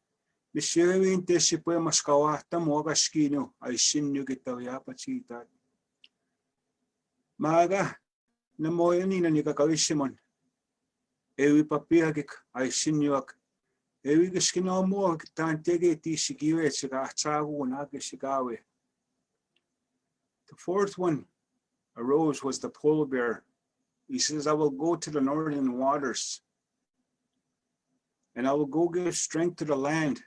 Misiewin tesipue maskawata moga skino. Aisinyo gitawiapachita. Maga namoyani na nikakawisimon. Ewi papiagik aisinyoak. Ewi giskino mo tantege tisigiwe sigachagu nagisigawe. The fourth one arose was the polar bear. He says, I will go to the northern waters and I will go give strength to the land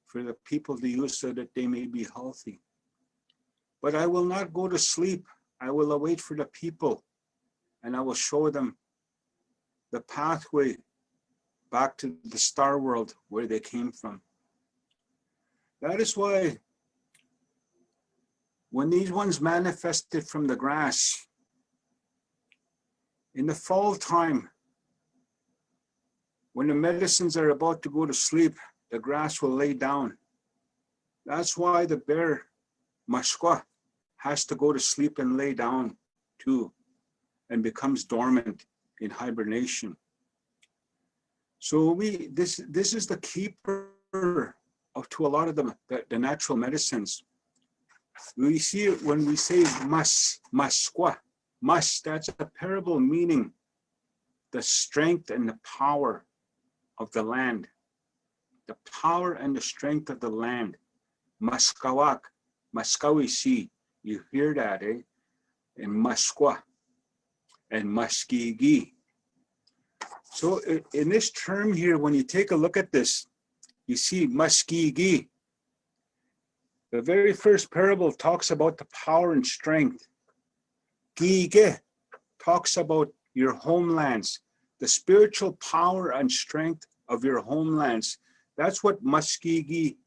for the people to use so that they may be healthy. But I will not go to sleep. I will await for the people and I will show them the pathway back to the star world where they came from. That is why when these ones manifested from the grass, in the fall time, when the medicines are about to go to sleep, the grass will lay down. That's why the bear, Mashkwa, has to go to sleep and lay down too, and becomes dormant in hibernation. So this is the keeper to a lot of the natural medicines. We see it when we say Mashkwa. Mas, that's a parable meaning the strength and the power of the land. The power and the strength of the land. Maskawak, Maskawisi, you hear that, eh? And Maskwa and Maskigi. So in this term here, when you take a look at this, you see Maskigi. The very first parable talks about the power and strength. Gige talks about your homelands, the spiritual power and strength of your homelands. That's what Maskigi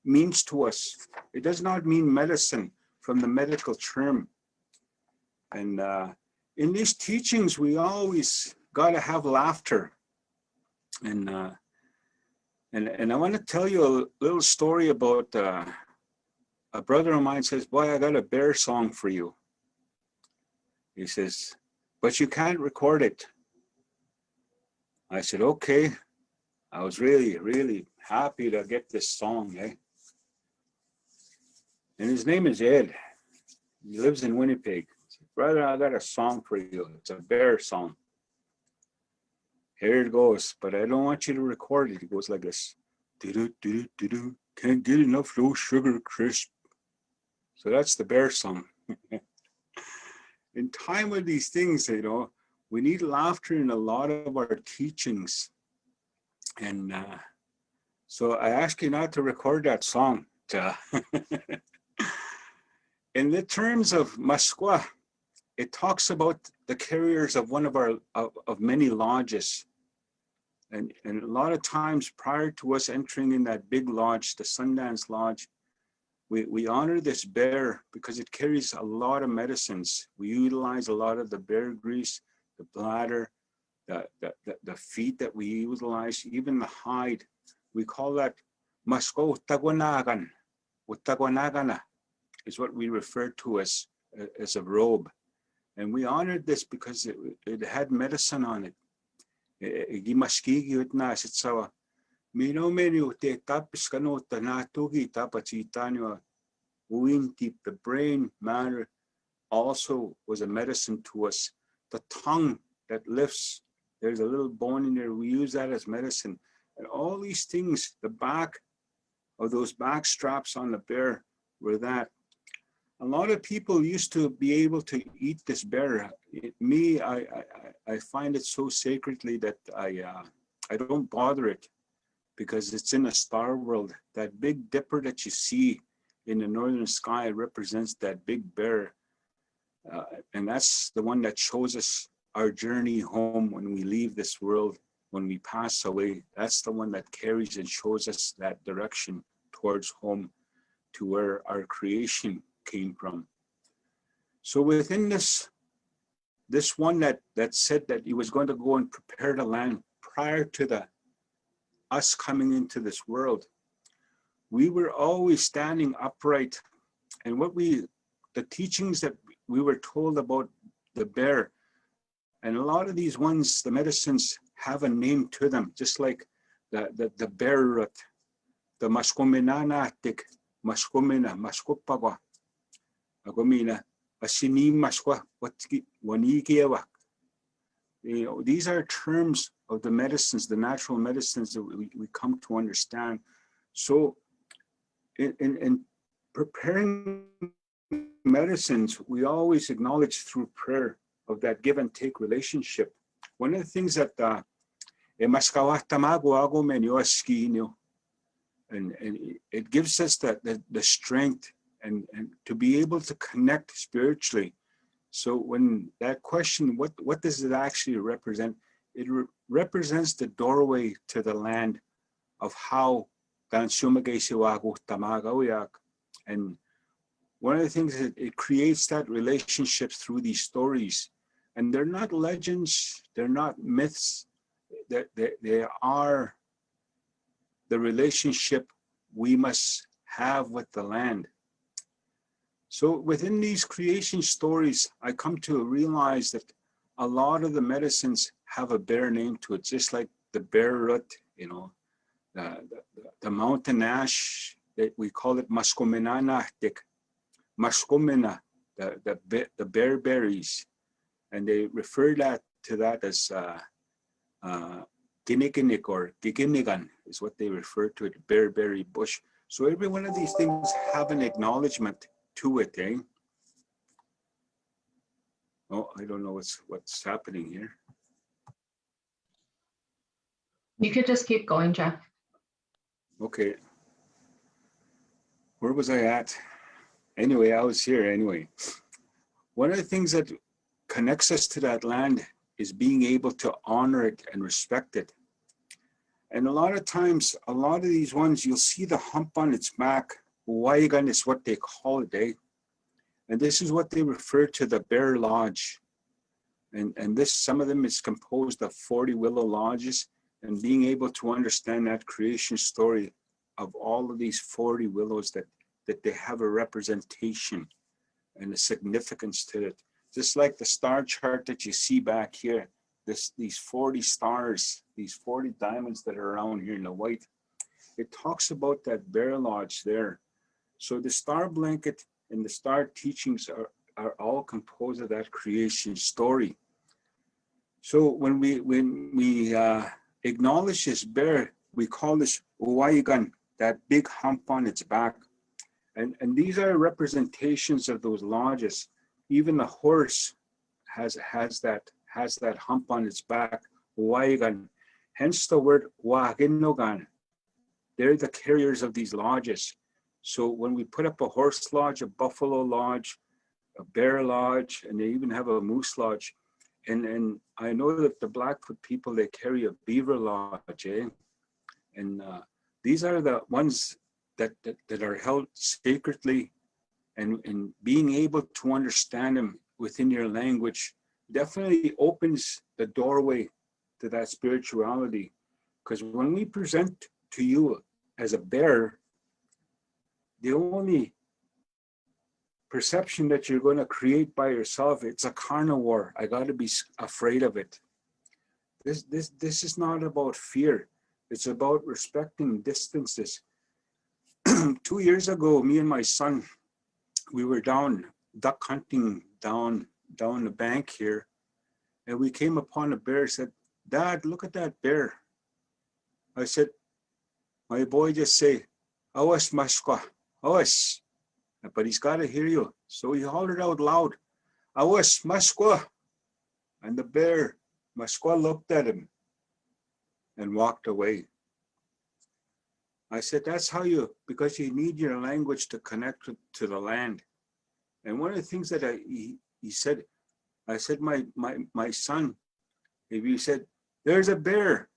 means to us. It does not mean medicine from the medical term. And in these teachings, we always got to have laughter. And I want to tell you a little story about a brother of mine says, boy, I got a bear song for you. He says, but you can't record it. I said, okay. I was really, really happy to get this song, eh? And his name is Ed. He lives in Winnipeg. I said, brother, I got a song for you. It's a bear song. Here it goes, but I don't want you to record it. It goes like this. Do-do-do-do-do. Can't get enough low sugar crisp. So that's the bear song. In time with these things, you know, we need laughter in a lot of our teachings. And so I ask you not to record that song. In the terms of Maskwa, it talks about the carriers of one of our of many lodges. And a lot of times prior to us entering in that big lodge, the Sundance Lodge, we honor this bear because it carries a lot of medicines. We utilize a lot of the bear grease, the bladder, the feet that we utilize, even the hide. We call that Masko Utagwanagan. Utagwanagana is what we refer to as a robe. And we honored this because it had medicine on it. The brain matter also was a medicine to us. The tongue that lifts, there's a little bone in there, we use that as medicine. And all these things, the back of those back straps on the bear were that. A lot of people used to be able to eat this bear. I find it so sacredly that I don't bother it because it's in a star world. That big dipper that you see in the northern sky represents that big bear. And that's the one that shows us our journey home when we leave this world, when we pass away. That's the one that carries and shows us that direction towards home, to where our creation came from. So within this one that said that he was going to go and prepare the land prior to us coming into this world, we were always standing upright. And the teachings that we were told about the bear, and a lot of these ones, the medicines have a name to them, just like the bear root, the maskominanatik, maskomina, maskopagwa, agomina, asini maskwa, wanikiawak. You know, these are terms of the medicines, the natural medicines that we come to understand. So in preparing medicines, we always acknowledge through prayer of that give and take relationship. One of the things that and it gives us the strength and to be able to connect spiritually. So when that question, what does it actually represent? It represents the doorway to the land of how and one of the things is it creates that relationship through these stories. And they're not legends, they're not myths, they are the relationship we must have with the land. So within these creation stories, I come to realize that a lot of the medicines have a bear name to it, just like the bear root, you know, the mountain ash, that we call it maskominanatik, maskomina, the bear berries. And they refer to that as giniginik or giginigan is what they refer to it, bearberry bush. So every one of these things have an acknowledgement to it, eh? Oh, I don't know what's happening here. You could just keep going, Jeff. Okay. Where was I at? Anyway, I was here anyway. One of the things that connects us to that land is being able to honor it and respect it. And a lot of times, a lot of these ones, you'll see the hump on its back. Waigan is what they call it, eh? And this is what they refer to the bear lodge. And this, some of them is composed of 40 willow lodges, and being able to understand that creation story of all of these 40 willows that they have a representation and a significance to it. Just like the star chart that you see back here, these 40 stars, these 40 diamonds that are around here in the white, it talks about that bear lodge there. So the star blanket and the star teachings are all composed of that creation story. So when we acknowledge this bear, we call this Uwaigan, that big hump on its back. And these are representations of those lodges. Even the horse has that hump on its back, Uwaigan. Hence the word Waginogan. They're the carriers of these lodges. So when we put up a horse lodge, a buffalo lodge, a bear lodge, and they even have a moose lodge. And I know that the Blackfoot people, they carry a beaver lodge, eh? And these are the ones that are held sacredly, and being able to understand them within your language definitely opens the doorway to that spirituality. Because when we present to you as a bear, the only perception that you're going to create by yourself, it's a carnivore. I got to be afraid of it. This is not about fear. It's about respecting distances. 2 years ago, me and my son, we were down duck hunting down the bank here, and we came upon a bear. Said, "Dad, look at that bear." I said, my boy just say, "Awas maskwa, awas." But he's got to hear you. So he hollered out loud, "Awas maskwa." And the bear, maskwa, looked at him and walked away. I said, that's how because you need your language to connect to the land. And one of the things that he said, I said, my son, if you said, "There's a bear,"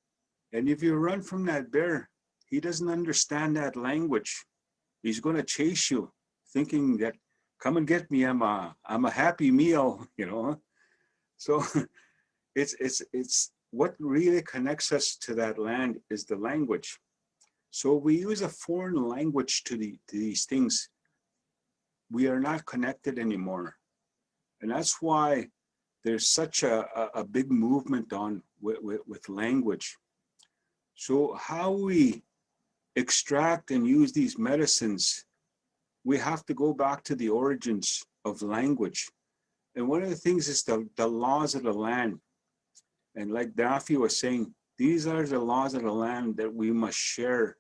and if you run from that bear, he doesn't understand that language. He's going to chase you, thinking that, "Come and get me, I'm a happy meal," you know. So it's what really connects us to that land is the language. So we use a foreign language to these things. We are not connected anymore. And that's why there's such a big movement on with language. So how we extract and use these medicines, we have to go back to the origins of language. And one of the things is the laws of the land. And like Daphie was saying, these are the laws of the land that we must share.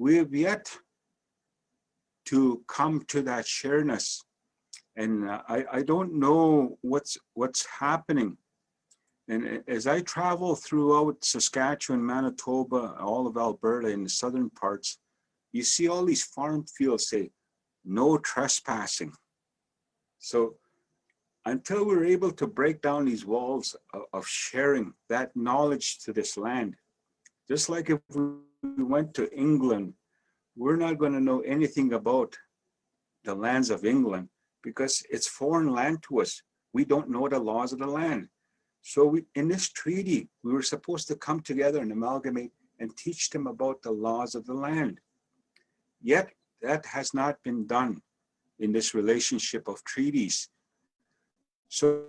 We have yet to come to that shareness. And I don't know what's happening. And as I travel throughout Saskatchewan, Manitoba, all of Alberta in the southern parts, you see all these farm fields say, no trespassing. So until we're able to break down these walls of sharing that knowledge to this land, just like if we went to England, we're not going to know anything about the lands of England because it's foreign land to us. We don't know the laws of the land. So in this treaty, we were supposed to come together and amalgamate and teach them about the laws of the land. Yet that has not been done in this relationship of treaties. So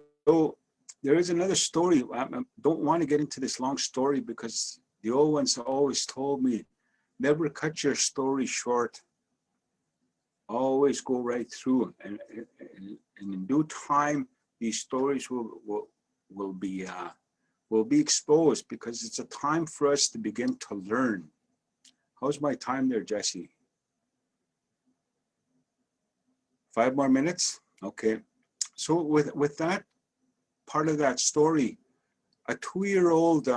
there is another story. I don't want to get into this long story because the old ones always told me, never cut your story short. Always go right through. And in due time, these stories will be exposed because it's a time for us to begin to learn. How's my time there, Jesse? 5 more minutes? Okay. So with that part of that story, a 2-year-old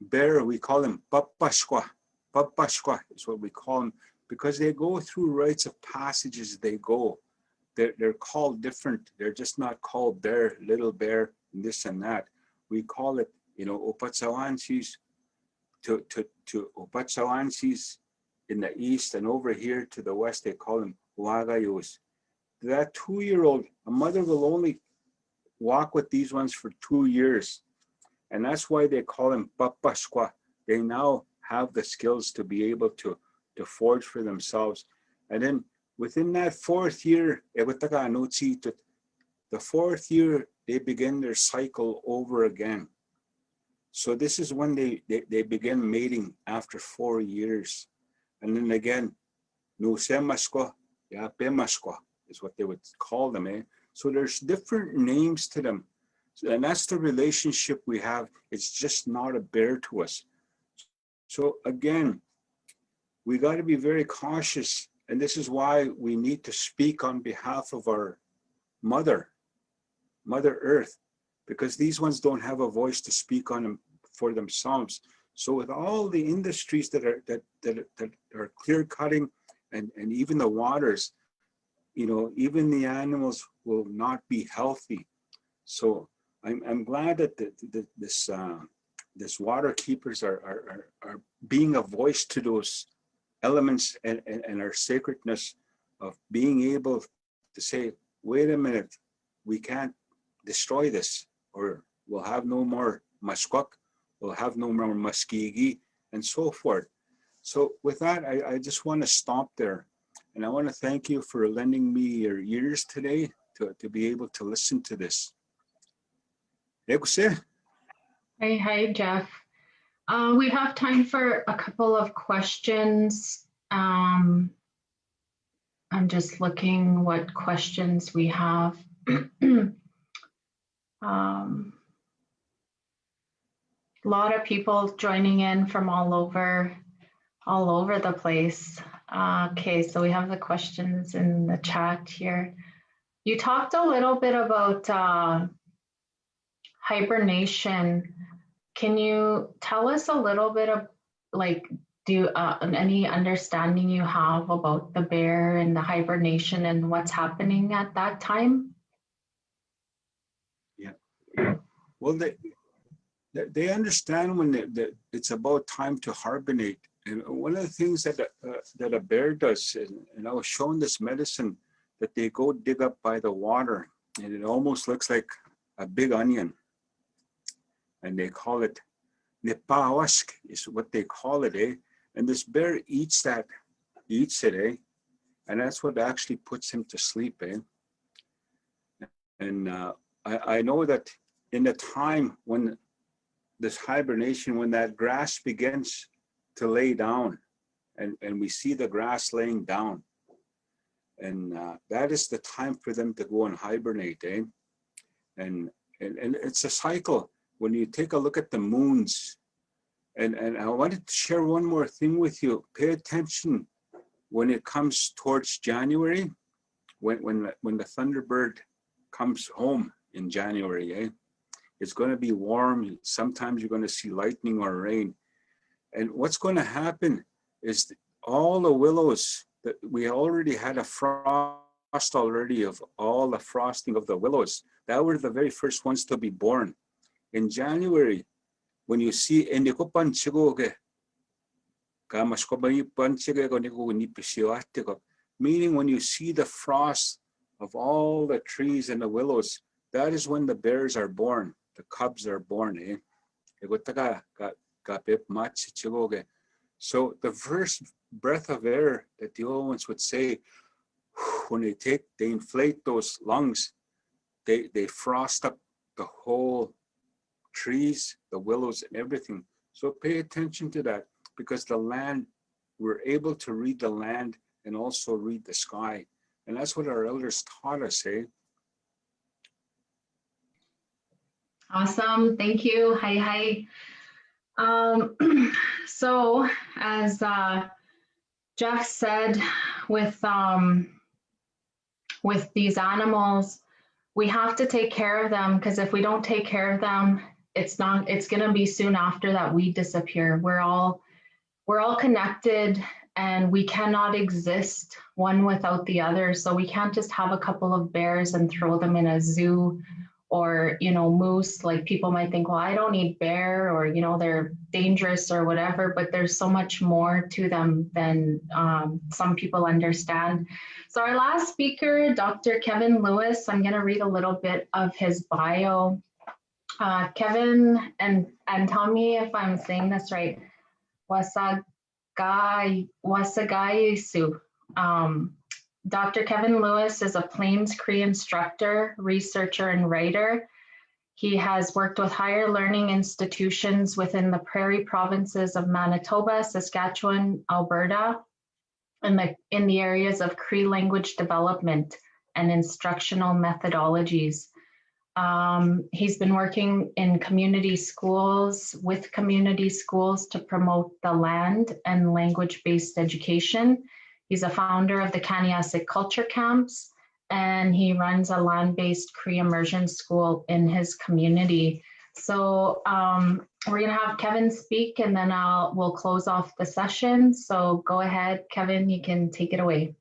bear, we call him Papashkwa. Papashkwa is what we call him because they go through rites of passage as they go. They're called different. They're just not called bear, little bear, and this and that. We call it, Opatsawansis to Opatsawansis in the east, and over here to the west, they call them Wagayos. That 2-year-old, a mother will only walk with these ones for 2 years. And that's why they call them Papashkwa. They now have the skills to be able to forage for themselves. And then within that 4th year, the 4th year, they begin their cycle over again. So this is when they begin mating after 4 years. And then again, Nusemaskwa, Yapemaskwa is what they would call them. So there's different names to them. And that's the relationship we have. It's just not a bear to us. So again, we got to be very cautious. And this is why we need to speak on behalf of our Mother Earth, because these ones don't have a voice to speak on them for themselves. So with all the industries that are clear cutting and even the waters, even the animals will not be healthy. So I'm glad that this water keepers are being a voice to those elements and our sacredness of being able to say, wait a minute, we can't destroy this, or we'll have no more mashkwak, we'll have no more maskigi, and so forth. So with that, I just want to stop there. And I want to thank you for lending me your ears today to be able to listen to this. Hi, Jeff. We have time for a couple of questions. I'm just looking what questions we have. A lot of people joining in from all over the place. Okay, so we have the questions in the chat here. You talked a little bit about hibernation. Can you tell us a little bit of any understanding you have about the bear and the hibernation and what's happening at that time? Yeah. Well, they understand when it's about time to hibernate. And one of the things that a bear does, and I was shown this medicine that they go dig up by the water, and it almost looks like a big onion. And they call it Nipawashk is what they call it, And this bear eats it, eh? And that's what actually puts him to sleep, eh? And I know that in the time when this hibernation, when that grass begins to lay down, and we see the grass laying down, and that is the time for them to go and hibernate, eh? And it's a cycle. When you take a look at the moons, and I wanted to share one more thing with you. Pay attention when it comes towards January, when the Thunderbird comes home in January, eh? It's going to be warm. Sometimes you're going to see lightning or rain. And what's going to happen is all the willows that we already had a frost already of all the frosting of the willows. That were the very first ones to be born. In January, when you see meaning when you see the frost of all the trees and the willows, that is when the bears are born, the cubs are born. Eh? So the first breath of air that the old ones would say, when they inflate those lungs, they frost up the whole trees, the willows, and everything. So pay attention to that, because the land, we're able to read the land and also read the sky. And that's what our elders taught us, eh? Awesome, thank you. Hi. So as Jeff said, with these animals, we have to take care of them, because if we don't take care of them, it's going to be soon after that we disappear. We're all connected, and we cannot exist one without the other. So we can't just have a couple of bears and throw them in a zoo, or, you know, moose. Like, people might think, well, I don't need bear, or, you know, they're dangerous or whatever, but there's so much more to them than some people understand. So our last speaker, Dr. Kevin Lewis, I'm going to read a little bit of his bio. Kevin, and tell me if I'm saying this right, Wastesicoot. Dr. Kevin Lewis is a Plains Cree instructor, researcher, and writer. He has worked with higher learning institutions within the prairie provinces of Manitoba, Saskatchewan, Alberta, in the areas of Cree language development and instructional methodologies. He's been working in community schools, with community schools, to promote the land and language-based education. He's a founder of the Kâniyâsihk Culture Camps, and he runs a land-based Cree immersion school in his community. So we're going to have Kevin speak, and then we'll close off the session. So go ahead, Kevin, you can take it away.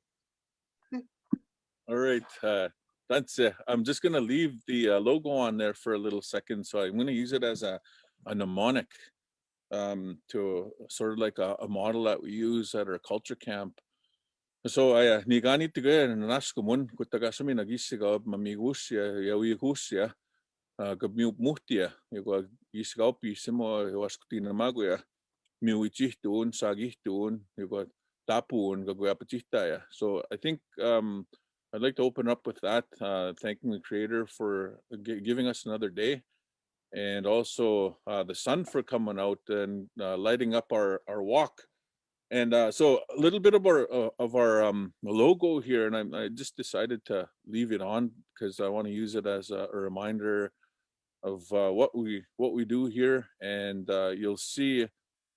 All right. That's it. I'm just going to leave the logo on there for a little second. So I'm going to use it as a mnemonic to sort of like a model that we use at our culture camp. So ni ganit tiga na naskomun kutaga sami nagisiga mamigusia ya uigusia gabmiu muhtia yugo isiga pisimo waskutina maguya miuichihtun sagihtun yugo tapun gaguapachitaya. So I think I'd like to open up with that, thanking the Creator for giving us another day, and also the sun for coming out and lighting up our walk. And so a little bit of our logo here, and I just decided to leave it on because I want to use it as a reminder of what we do here. And you'll see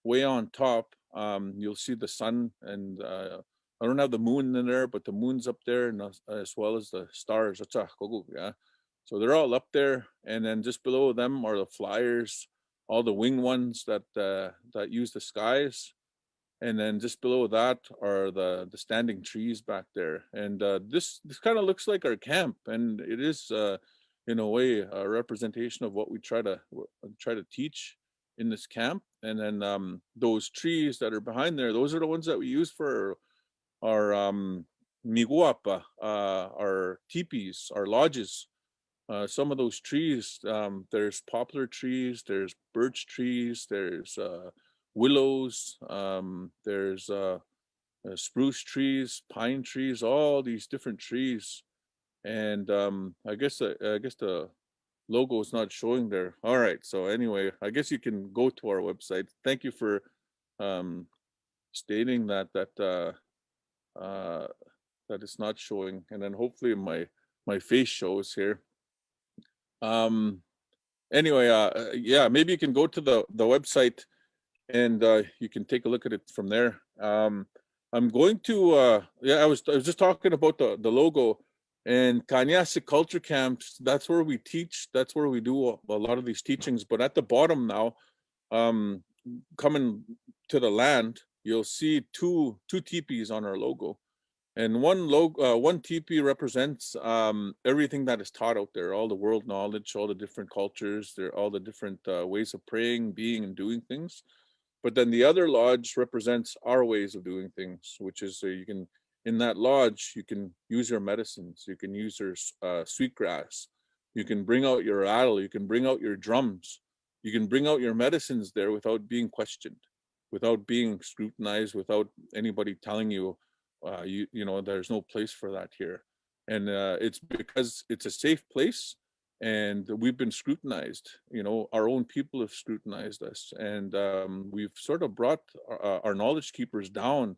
way on top, you'll see the sun, and I don't have the moon in there, but the moon's up there, and as well as the stars. Yeah. So they're all up there, and then just below them are the flyers, all the winged ones that use the skies. And then just below that are the standing trees back there. And this kind of looks like our camp, and it is in a way a representation of what we try to teach in this camp. And then those trees that are behind there, those are the ones that we use for our miguapa, our teepees, our lodges. Some of those trees, there's poplar trees, there's birch trees, there's willows, there's spruce trees, pine trees, all these different trees. And I guess the logo is not showing there. All right, so anyway, I guess you can go to our website. Thank you for stating that it's not showing, and then hopefully my face shows here. Anyway, yeah, maybe you can go to the website and you can take a look at it from there. I'm going to yeah, I was just talking about the logo. And Kâniyâsihk Culture Camps, that's where we teach, that's where we do a lot of these teachings. But at the bottom now, coming to the land, you'll see two teepees on our logo. And one teepee represents everything that is taught out there, all the world knowledge, all the different cultures, all the different ways of praying, being, and doing things. But then the other lodge represents our ways of doing things, which is you can, in that lodge, you can use your medicines, you can use your sweetgrass, you can bring out your rattle, you can bring out your drums, you can bring out your medicines there without being questioned, without being scrutinized, without anybody telling you, you know, there's no place for that here. And it's because it's a safe place. And we've been scrutinized, you know, our own people have scrutinized us, and we've sort of brought our knowledge keepers down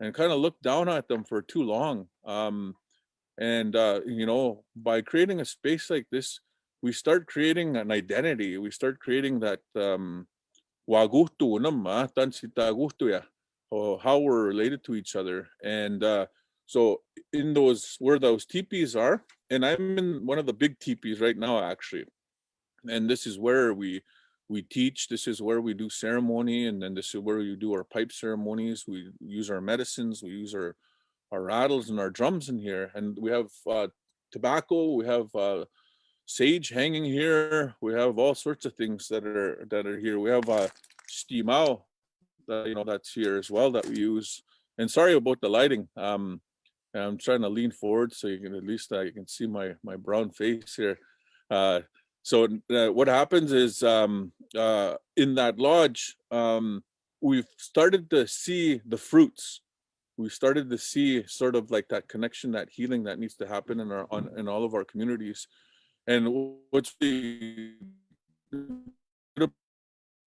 and kind of looked down at them for too long. You know, by creating a space like this, we start creating an identity. We start creating that how we're related to each other. And so in those, where those teepees are, and I'm in one of the big teepees right now, actually. And this is where we teach, this is where we do ceremony, and then this is where we do our pipe ceremonies. We use our medicines, we use our rattles and our drums in here. And we have tobacco, we have sage hanging here, we have all sorts of things that are here. We have stimao, that, you know, that's here as well, that we use. And sorry about the lighting. I'm trying to lean forward so you can, at least you can see my brown face here. So what happens is in that lodge, we've started to see the fruits. We started to see sort of like that connection, that healing that needs to happen in all of our communities. And what's the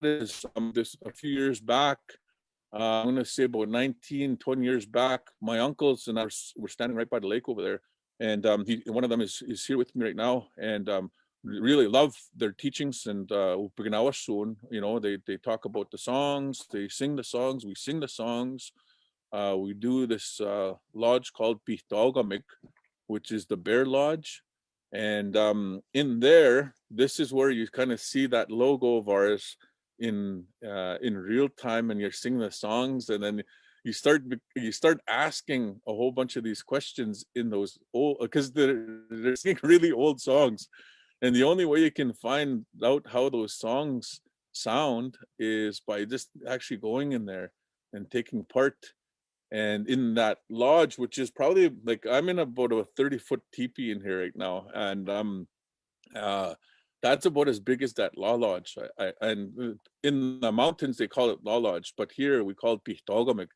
is this a few years back, I'm going to say about 19, 20 years back, my uncles and I were standing right by the lake over there. And one of them is here with me right now, and really love their teachings. And you know, they talk about the songs, they sing the songs, we sing the songs. We do this lodge called Pihtaogamik, which is the Bear Lodge. And in there, this is where you kind of see that logo of ours in real time, and you're singing the songs, and then you start asking a whole bunch of these questions in those old, because they're singing really old songs, and the only way you can find out how those songs sound is by just actually going in there and taking part. And in that lodge, which is probably like, I'm in about a 30-foot teepee in here right now, and that's about as big as that law lodge. And in the mountains they call it law lodge, but here we call it Pihtaogamik,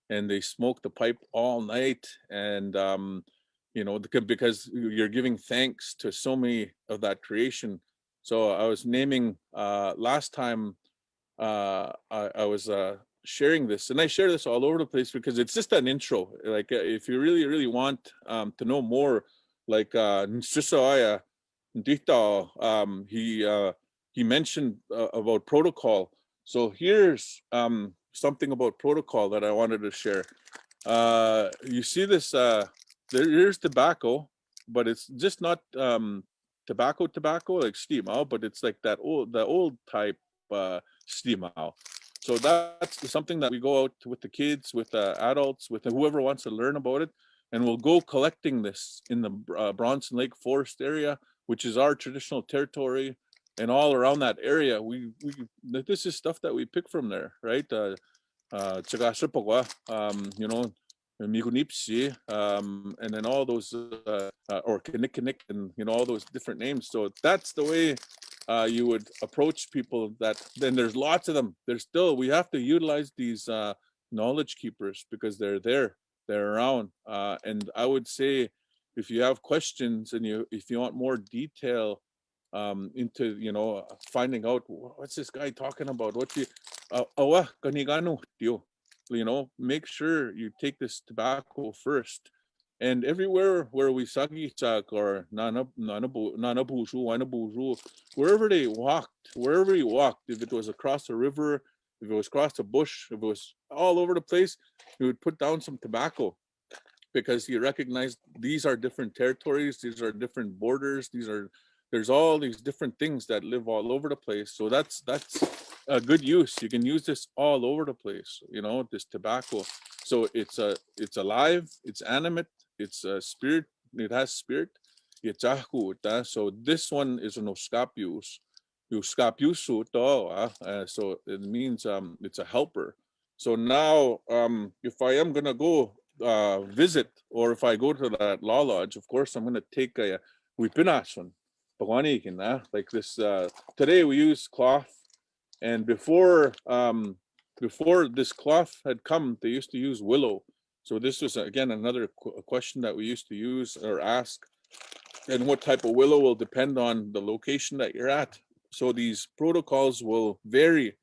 and they smoke the pipe all night. And you know, because you're giving thanks to so many of that creation. So I was naming last time I was sharing this, and I share this all over the place because it's just an intro. Like if you really want to know more, like Nsusaaya Dita, he mentioned about protocol. So here's something about protocol that I wanted to share. You see this, there's tobacco, but it's just not tobacco like stimao, but it's like the old type stimao. So that's something that we go out with the kids, with adults, with whoever wants to learn about it, and we'll go collecting this in the Bronson Lake Forest area, which is our traditional territory, and all around that area. This is stuff that we pick from there, right? You know, Migunipsi, and then all those, or Kâniyâsihk, and you know, all those different names. So that's the way you would approach people that, then there's lots of them. There's still, we have to utilize these knowledge keepers because they're there, they're around. And I would say, if you have questions and if you want more detail into, you know, finding out what's this guy talking about, what's the, you know, make sure you take this tobacco first. And everywhere where we sagisak or wherever they walked, wherever you walked, if it was across a river, if it was across a bush, if it was all over the place, you would put down some tobacco because you recognize these are different territories, these are different borders, there's all these different things that live all over the place. So that's a good use. You can use this all over the place, you know, this tobacco. So it's alive, it's animate, it's a spirit, it has spirit. So this one is an uskapius. So it means it's a helper. So now if I am gonna go visit, or if I go to that law lodge, of course I'm gonna take a wipinason. Like this, today we use cloth, and before this cloth had come, they used to use willow. So this was again another question that we used to use or ask, and what type of willow will depend on the location that you're at. So these protocols will vary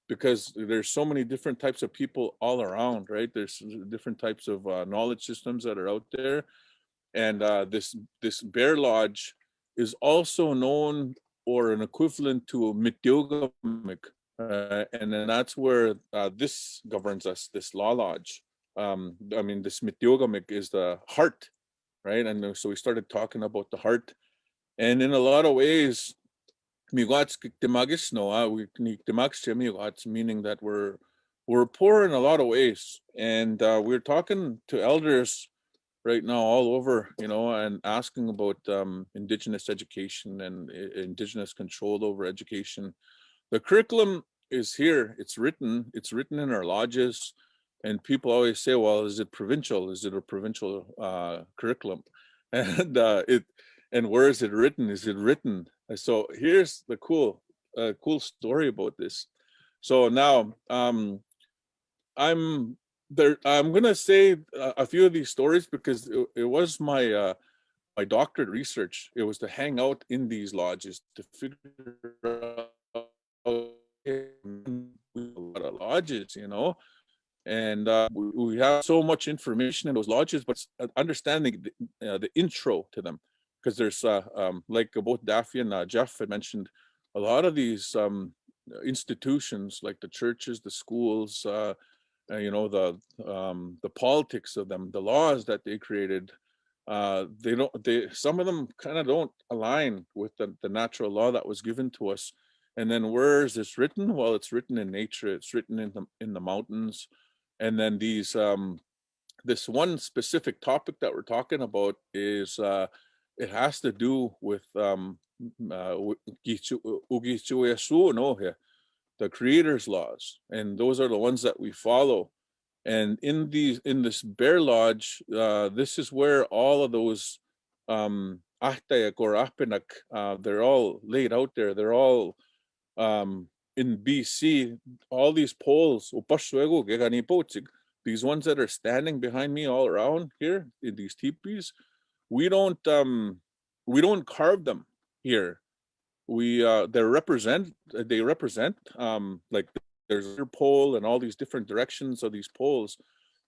because there's so many different types of people all around, right? There's different types of knowledge systems that are out there, and this bear lodge is also known, or an equivalent to a Mityogamik, and then that's where this governs us, this law lodge. I mean, this Mityogamik is the heart, right? And so we started talking about the heart, and in a lot of ways, meaning that we're poor in a lot of ways, and we're talking to elders right now all over, you know, and asking about Indigenous education and Indigenous control over education. The curriculum is here, it's written in our lodges, and people always say, well, is it provincial? Is it a provincial curriculum? And where is it written? Is it written? So here's the cool story about this. So now I'm gonna say a few of these stories because it was my my doctorate research. It was to hang out in these lodges to figure out a lot of lodges, you know, and we have so much information in those lodges, but understanding the intro to them, because there's like both Daphie and Jeff had mentioned, a lot of these institutions like the churches, the schools, you know, the politics of them, the laws that they created, some of them kind of don't align with the natural law that was given to us. And then where is this written? Well, it's written in nature, it's written in the mountains. And then these this one specific topic that we're talking about is it has to do with the creator's laws, and those are the ones that we follow. And in this bear lodge, this is where all of those ahtayak or apinak, they're all laid out there. They're all in BC. All these poles, these ones that are standing behind me all around here in these teepees, we don't carve them here. They represent like there's a pole and all these different directions of these poles.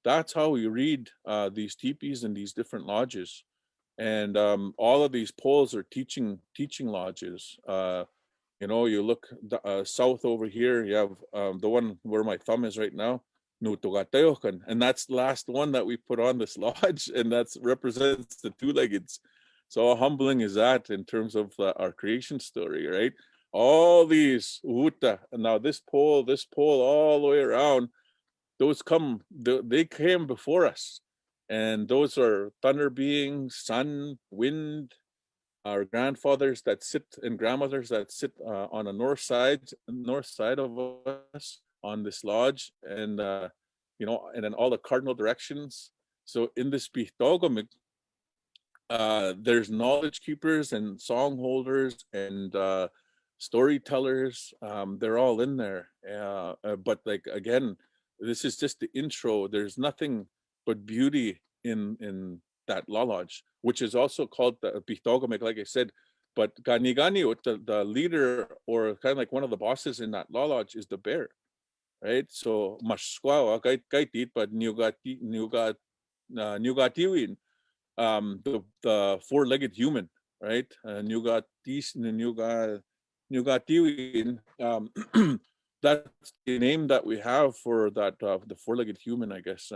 That's how we read these teepees and these different lodges. And all of these poles are teaching lodges. You know, you look south over here, you have the one where my thumb is right now, and that's the last one that we put on this lodge, and that represents the two-leggeds. So how humbling is that in terms of our creation story, right? All these uta, and now this pole all the way around, they came before us, and those are thunder beings, sun, wind, our grandfathers that sit and grandmothers that sit on the north side of us on this lodge, and you know, and then all the cardinal directions. So in this Pihtogomik, there's knowledge keepers and song holders and storytellers, they're all in there. But like, again, this is just the intro. There's nothing but beauty in that law lodge, which is also called the Pihtogamik, like I said. But Kâniyâsihk, the leader, or kind of like one of the bosses in that law lodge, is the bear, right? So Mashkwawa kaitit, but Nyugatiwin, the four-legged human, right? Nyugatiwin, that's the name that we have for that, the four-legged human, I guess,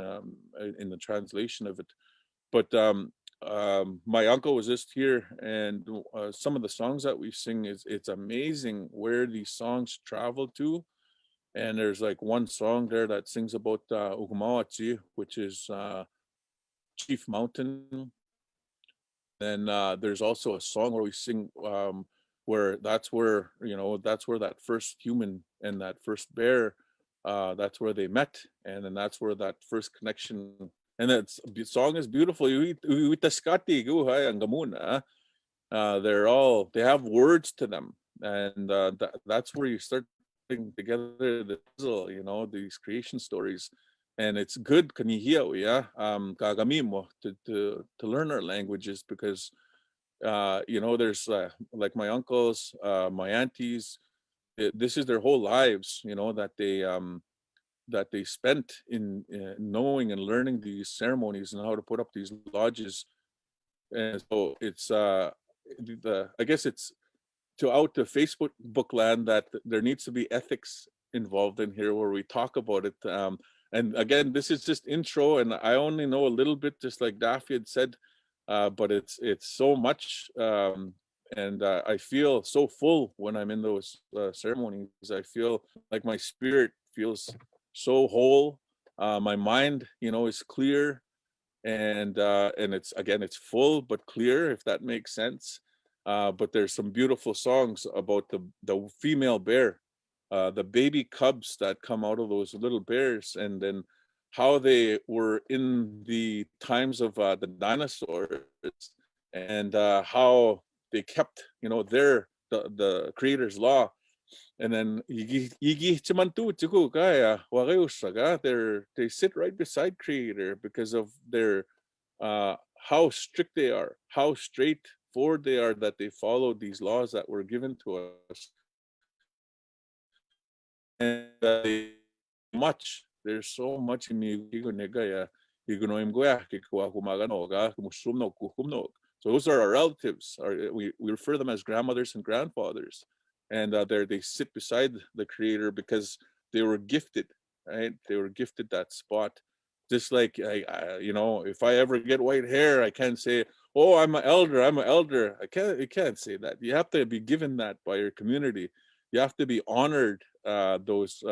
in the translation of it. But my uncle was just here, and some of the songs that we sing, it's amazing where these songs travel to. And there's like one song there that sings about Ugmawachi, which is Chief Mountain. Then there's also a song where we sing where that's where that first human and that first bear, that's where they met, and then that's where that first connection. And the song is beautiful. They have words to them, and that's where you start putting together the puzzle, these creation stories. And it's good to learn our languages, because there's like my uncles, my aunties, this is their whole lives, that they spent in knowing and learning these ceremonies and how to put up these lodges. And so it's I guess it's out to Facebook book land that there needs to be ethics involved in here, where we talk about it. And again, this is just intro, and I only know a little bit, just like Daphie had said, but it's so much, and I feel so full when I'm in those ceremonies. I feel like my spirit feels so whole. My mind, is clear, and it's full but clear, if that makes sense. But there's some beautiful songs about the female bear, the baby cubs that come out of those little bears, and then how they were in the times of the dinosaurs, and how they kept, the creator's law. And then they sit right beside creator because of their how strict they are, how straightforward they are, that they follow these laws that were given to us. And there's so much in me. So those are our relatives. We refer them as grandmothers and grandfathers, and they sit beside the creator because they were gifted, right? They were gifted that spot. Just like if I ever get white hair, I can't say, "Oh, I'm an elder. I'm an elder." You can't say that. You have to be given that by your community. You have to be honored those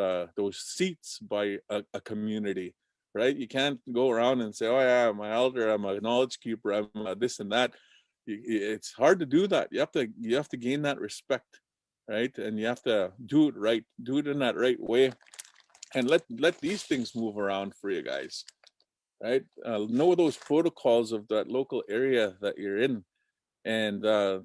seats by a community, right? You can't go around and say, "Oh yeah, I'm an elder. I'm a knowledge keeper. I'm this and that." It's hard to do that. You have to gain that respect, right? And you have to do it right. Do it in that right way, and let these things move around for you guys, right? Know those protocols of that local area that you're in, and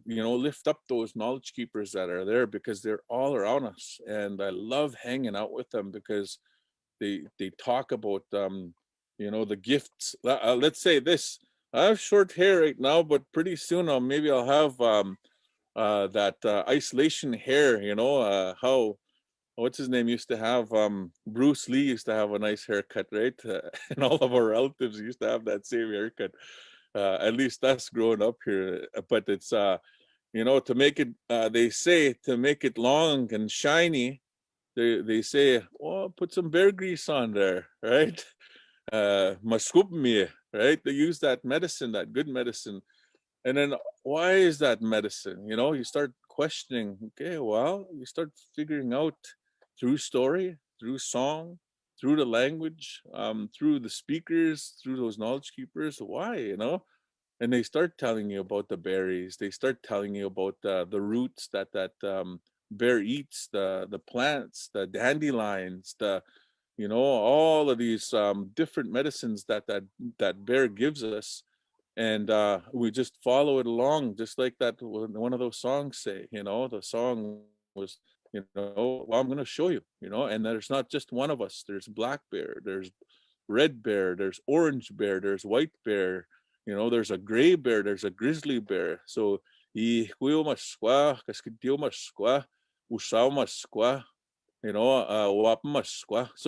lift up those knowledge keepers that are there, because they're all around us. And I love hanging out with them because they talk about the gifts. Let's say this: I have short hair right now, but pretty soon I'll have that isolation hair. How what's his name used to have, Bruce Lee used to have a nice haircut, right? And all of our relatives used to have that same haircut. At least that's growing up here. But it's to make it, they say, to make it long and shiny, they say, "Oh, put some bear grease on there," right? Maskupmi, right? They use that medicine, that good medicine. And then, why is that medicine? You start questioning. Okay, well, you start figuring out through story, through song, through the language, through the speakers, through those knowledge keepers, why, and they start telling you about the berries. They start telling you about the roots that bear eats, the plants, the dandelions, all of these different medicines that bear gives us. And we just follow it along, just like that one of those songs say, the song was, well, I'm going to show you, and there's not just one of us. There's black bear, there's red bear, there's orange bear, there's white bear, there's a gray bear, there's a grizzly bear. So so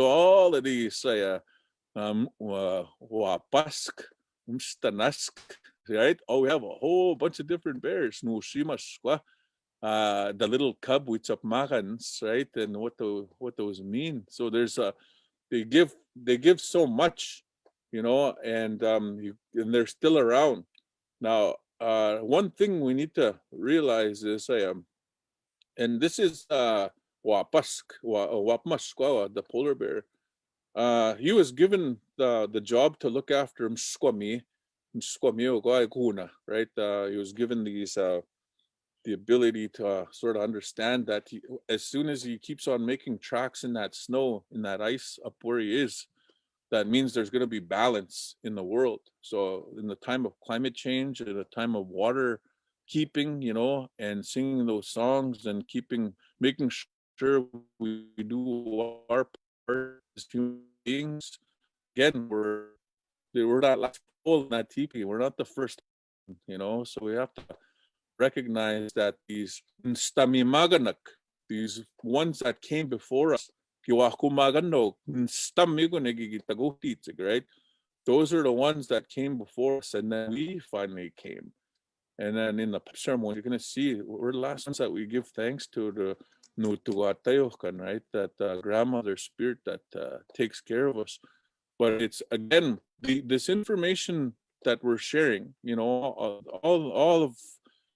all of these wapask, right? Oh, we have a whole bunch of different bears. The little cub with magans, right? And what those mean. So there's they give so much, and they're still around. Now, one thing we need to realize is, and this is Wapmaskwa, the polar bear. He was given the job to look after Mskwami, right? He was given these the ability to sort of understand that as soon as he keeps on making tracks in that snow, in that ice up where he is, that means there's going to be balance in the world. So in the time of climate change, in the time of water keeping, and singing those songs and making sure we do our part as human beings. Again, we're that last hole in that teepee. We're not the first, so we have to recognize that these ones that came before us, right? Those are the ones that came before us, and then we finally came. And then in the ceremony, you're going to see we're the last ones that we give thanks to the Nutuatayokan, right? That grandmother spirit that takes care of us. But it's, again, this information that we're sharing, all of,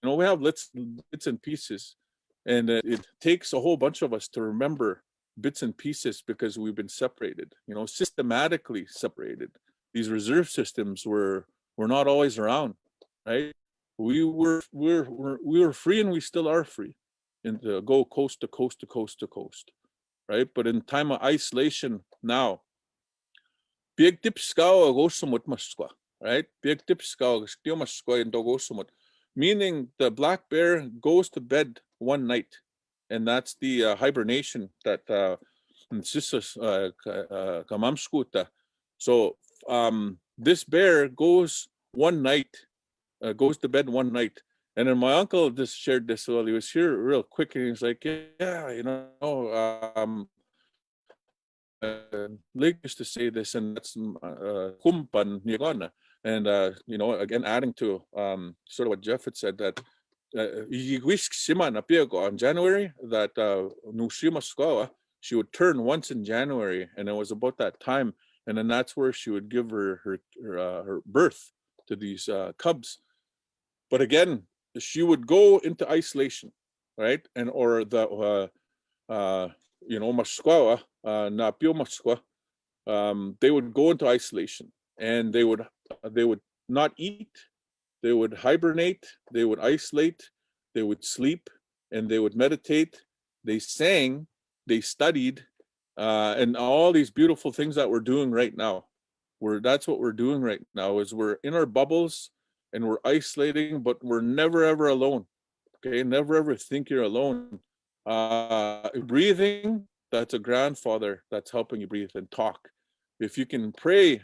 we have bits and pieces, and it takes a whole bunch of us to remember bits and pieces because we've been separated, systematically separated. These reserve systems were not always around, right? We were free, and we still are free, and to go coast to coast to coast to coast, right? But in time of isolation now, big tips right? Big tips meaning the black bear goes to bed one night, and that's the hibernation that so this bear goes to bed one night. And then my uncle just shared this while he was here real quick, and he's like, Lake used to say this, and that's kumpan nirvana. And again, adding to sort of what Jeff had said, that on January, that she would turn once in January, and it was about that time, and then that's where she would give her birth to these cubs. But again, she would go into isolation, right? And or the Maskwa, Napio Maskwa, they would go into isolation, and they would not eat, they would hibernate, they would isolate, they would sleep, and they would meditate. They sang, they studied, and all these beautiful things that we're doing right now. That's what we're doing right now, is we're in our bubbles and we're isolating, but we're never ever alone. Okay, never ever think you're alone. Breathing, that's a grandfather that's helping you breathe and talk. If you can pray.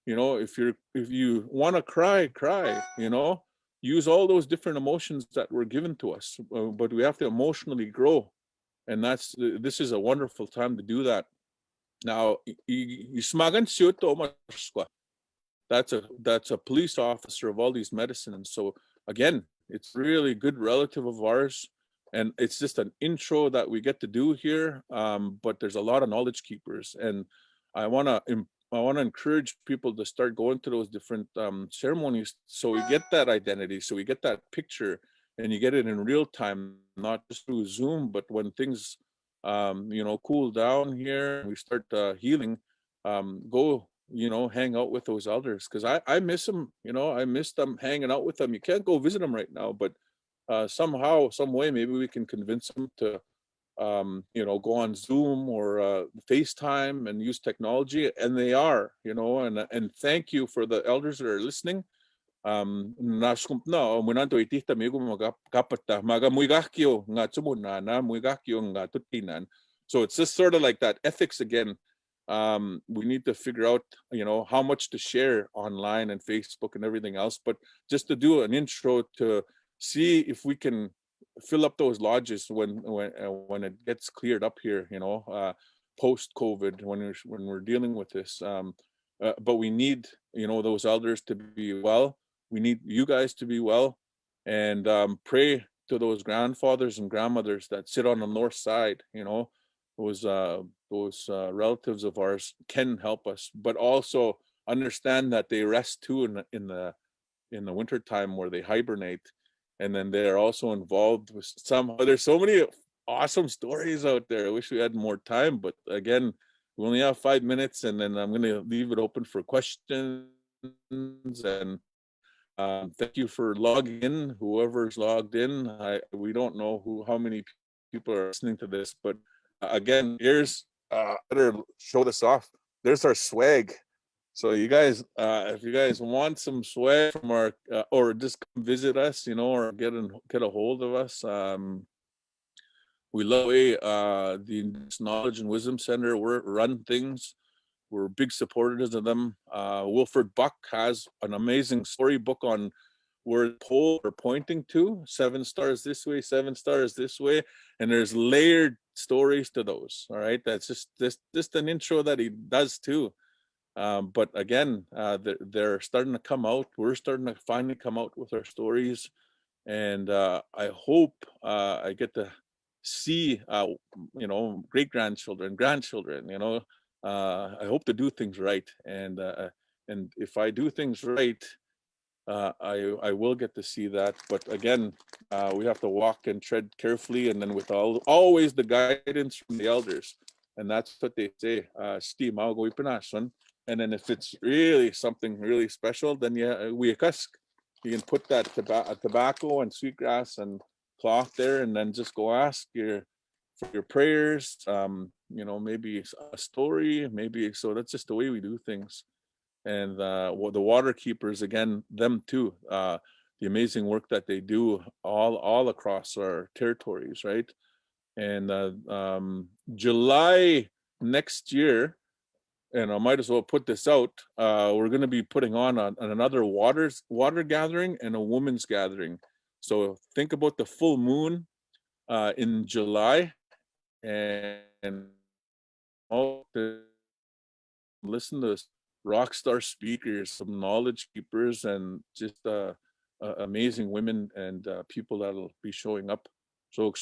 If you want to cry, use all those different emotions that were given to us, but we have to emotionally grow, and this is a wonderful time to do that. Now, that's a police officer of all these medicines. So again, it's really good relative of ours, and it's just an intro that we get to do here. But there's a lot of knowledge keepers, and I want to encourage people to start going to those different ceremonies, so we get that identity, so we get that picture, and you get it in real time, not just through Zoom, but when things cool down here and we start healing, go hang out with those elders, because I miss them. I miss them, hanging out with them. You can't go visit them right now, but somehow, some way, maybe we can convince them to go on Zoom or FaceTime and use technology, and they are, and thank you for the elders that are listening. no munanto itita migo magapata maga muigakyo nga tsumunana muigakyo nga tutinan. So it's just sort of like that ethics again. We need to figure out, you know, how much to share online and Facebook and everything else, but just to do an intro to see if we can fill up those lodges when it gets cleared up here, you know, post COVID when we're dealing with this. But we need, you know, those elders to be well. We need you guys to be well, and pray to those grandfathers and grandmothers that sit on the north side, you know. Those relatives of ours can help us, but also understand that they rest too in the winter time where they hibernate, and then they're also involved with some. There's so many awesome stories out there. I wish we had more time, but again, we only have 5 minutes, and then I'm going to leave it open for questions. And thank you for logging in, whoever's logged in. We don't know how many people are listening to this, but again, here's better show this off. There's our swag. So you guys, if you guys want some swag from our, or just come visit us, you know, or get a hold of us. We love the Indigenous Knowledge and Wisdom Centre. We run things. We're big supporters of them. Wilfred Buck has an amazing storybook on where poles are pointing to, 7 stars this way, 7 stars this way, and there's layered stories to those. All right, that's just an intro that he does too. But again, they're starting to come out. We're starting to finally come out with our stories, and I hope I get to see, you know, great grandchildren, grandchildren. You know, I hope to do things right, and if I do things right, I will get to see that. But again, we have to walk and tread carefully, and then with always the guidance from the elders, and that's what they say. And then if it's really something really special, then you can put that tobacco and sweetgrass and cloth there, and then just go ask for your prayers. You know, maybe a story, maybe. So that's just the way we do things. And the water keepers, again, them too, the amazing work that they do all across our territories, right? And July next year, and I might as well put this out, we're going to be putting on another water gathering and a women's gathering. So think about the full moon in July, and all the listen to rock star speakers, some knowledge keepers, and just amazing women and people that'll be showing up. So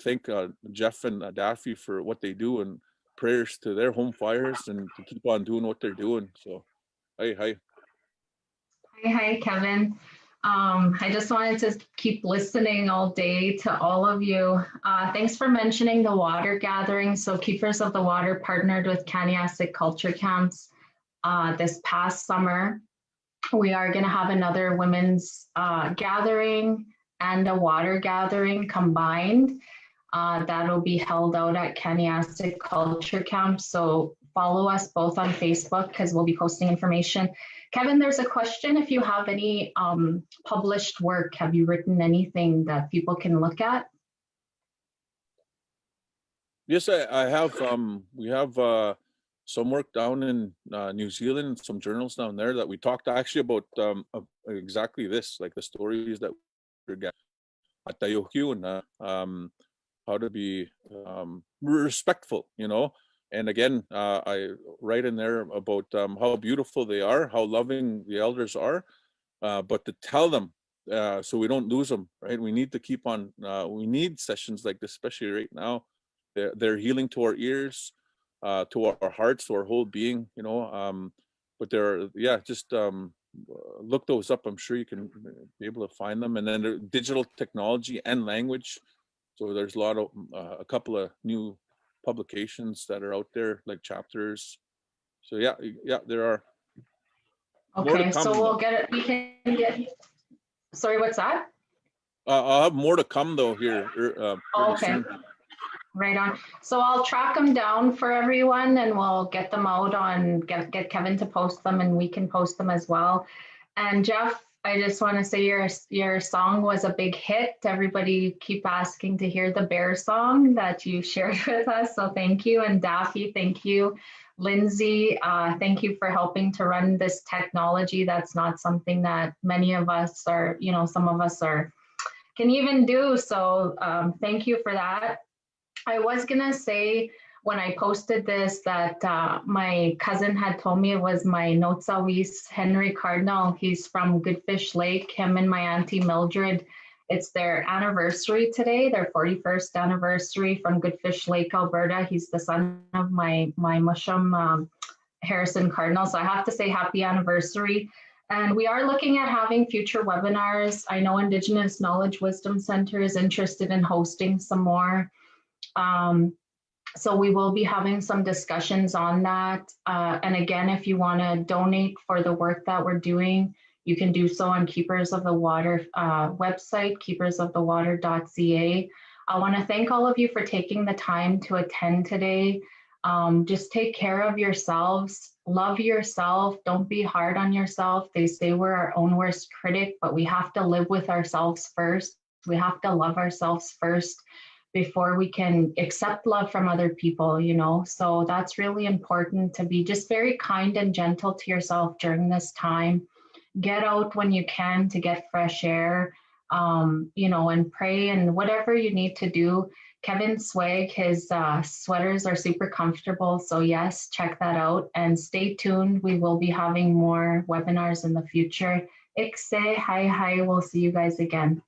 thank Jeff and Daphie for what they do, and prayers to their home fires and to keep on doing what they're doing. So hi Kevin. I just wanted to keep listening all day to all of you. Thanks for mentioning the water gathering. So Keepers of the Water partnered with Kâniyâsihk Culture Camps this past summer. We are going to have another women's gathering and a water gathering combined. That'll be held out at Kâniyâsihk Culture Camps. So follow us both on Facebook because we'll be posting information. Kevin, there's a question if you have any published work. Have you written anything that people can look at? Yes, I have. We have some work down in New Zealand, some journals down there that we talked actually about exactly this, like the stories that we're getting at Tayohyu, and how to be respectful, you know. And again, I write in there about how beautiful they are, how loving the elders are, but to tell them so we don't lose them, right? We need to keep on, we need sessions like this, especially right now. They're healing to our ears, to our hearts, to our whole being, you know. But they're, just look those up. I'm sure you can be able to find them. And then digital technology and language. So there's a couple of new publications that are out there, like chapters. So there are. Okay, so we'll get it. We can get. Sorry, what's that? I'll have more to come though here. Okay. Soon. Right on. So I'll track them down for everyone and we'll get them out on, get Kevin to post them and we can post them as well. And Jeff, I just want to say your song was a big hit. Everybody keep asking to hear the bear song that you shared with us. So thank you. And Daphie, thank you. Lindsay, thank you for helping to run this technology. That's not something that many of us are, you know, some of us can even do. So thank you for that. I was gonna say when I posted this that my cousin had told me it was my Notsawis Henry Cardinal. He's from Goodfish Lake. Him and my auntie Mildred. It's their anniversary today, their 41st anniversary from Goodfish Lake, Alberta. He's the son of my Mushum Harrison Cardinal. So I have to say happy anniversary. And we are looking at having future webinars. I know Indigenous Knowledge Wisdom Centre is interested in hosting some more. So we will be having some discussions on that. And again, if you want to donate for the work that we're doing, you can do so on Keepers of the Water website, keepersofthewater.ca. I want to thank all of you for taking the time to attend today. Just take care of yourselves, love yourself, don't be hard on yourself. They say we're our own worst critic, but we have to live with ourselves first. We have to love ourselves first before we can accept love from other people, you know. So that's really important, to be just very kind and gentle to yourself during this time. Get out when you can to get fresh air, you know, and pray and whatever you need to do. Kevin Swag, his sweaters are super comfortable. So yes, check that out and stay tuned. We will be having more webinars in the future. Ikse, hi, we'll see you guys again.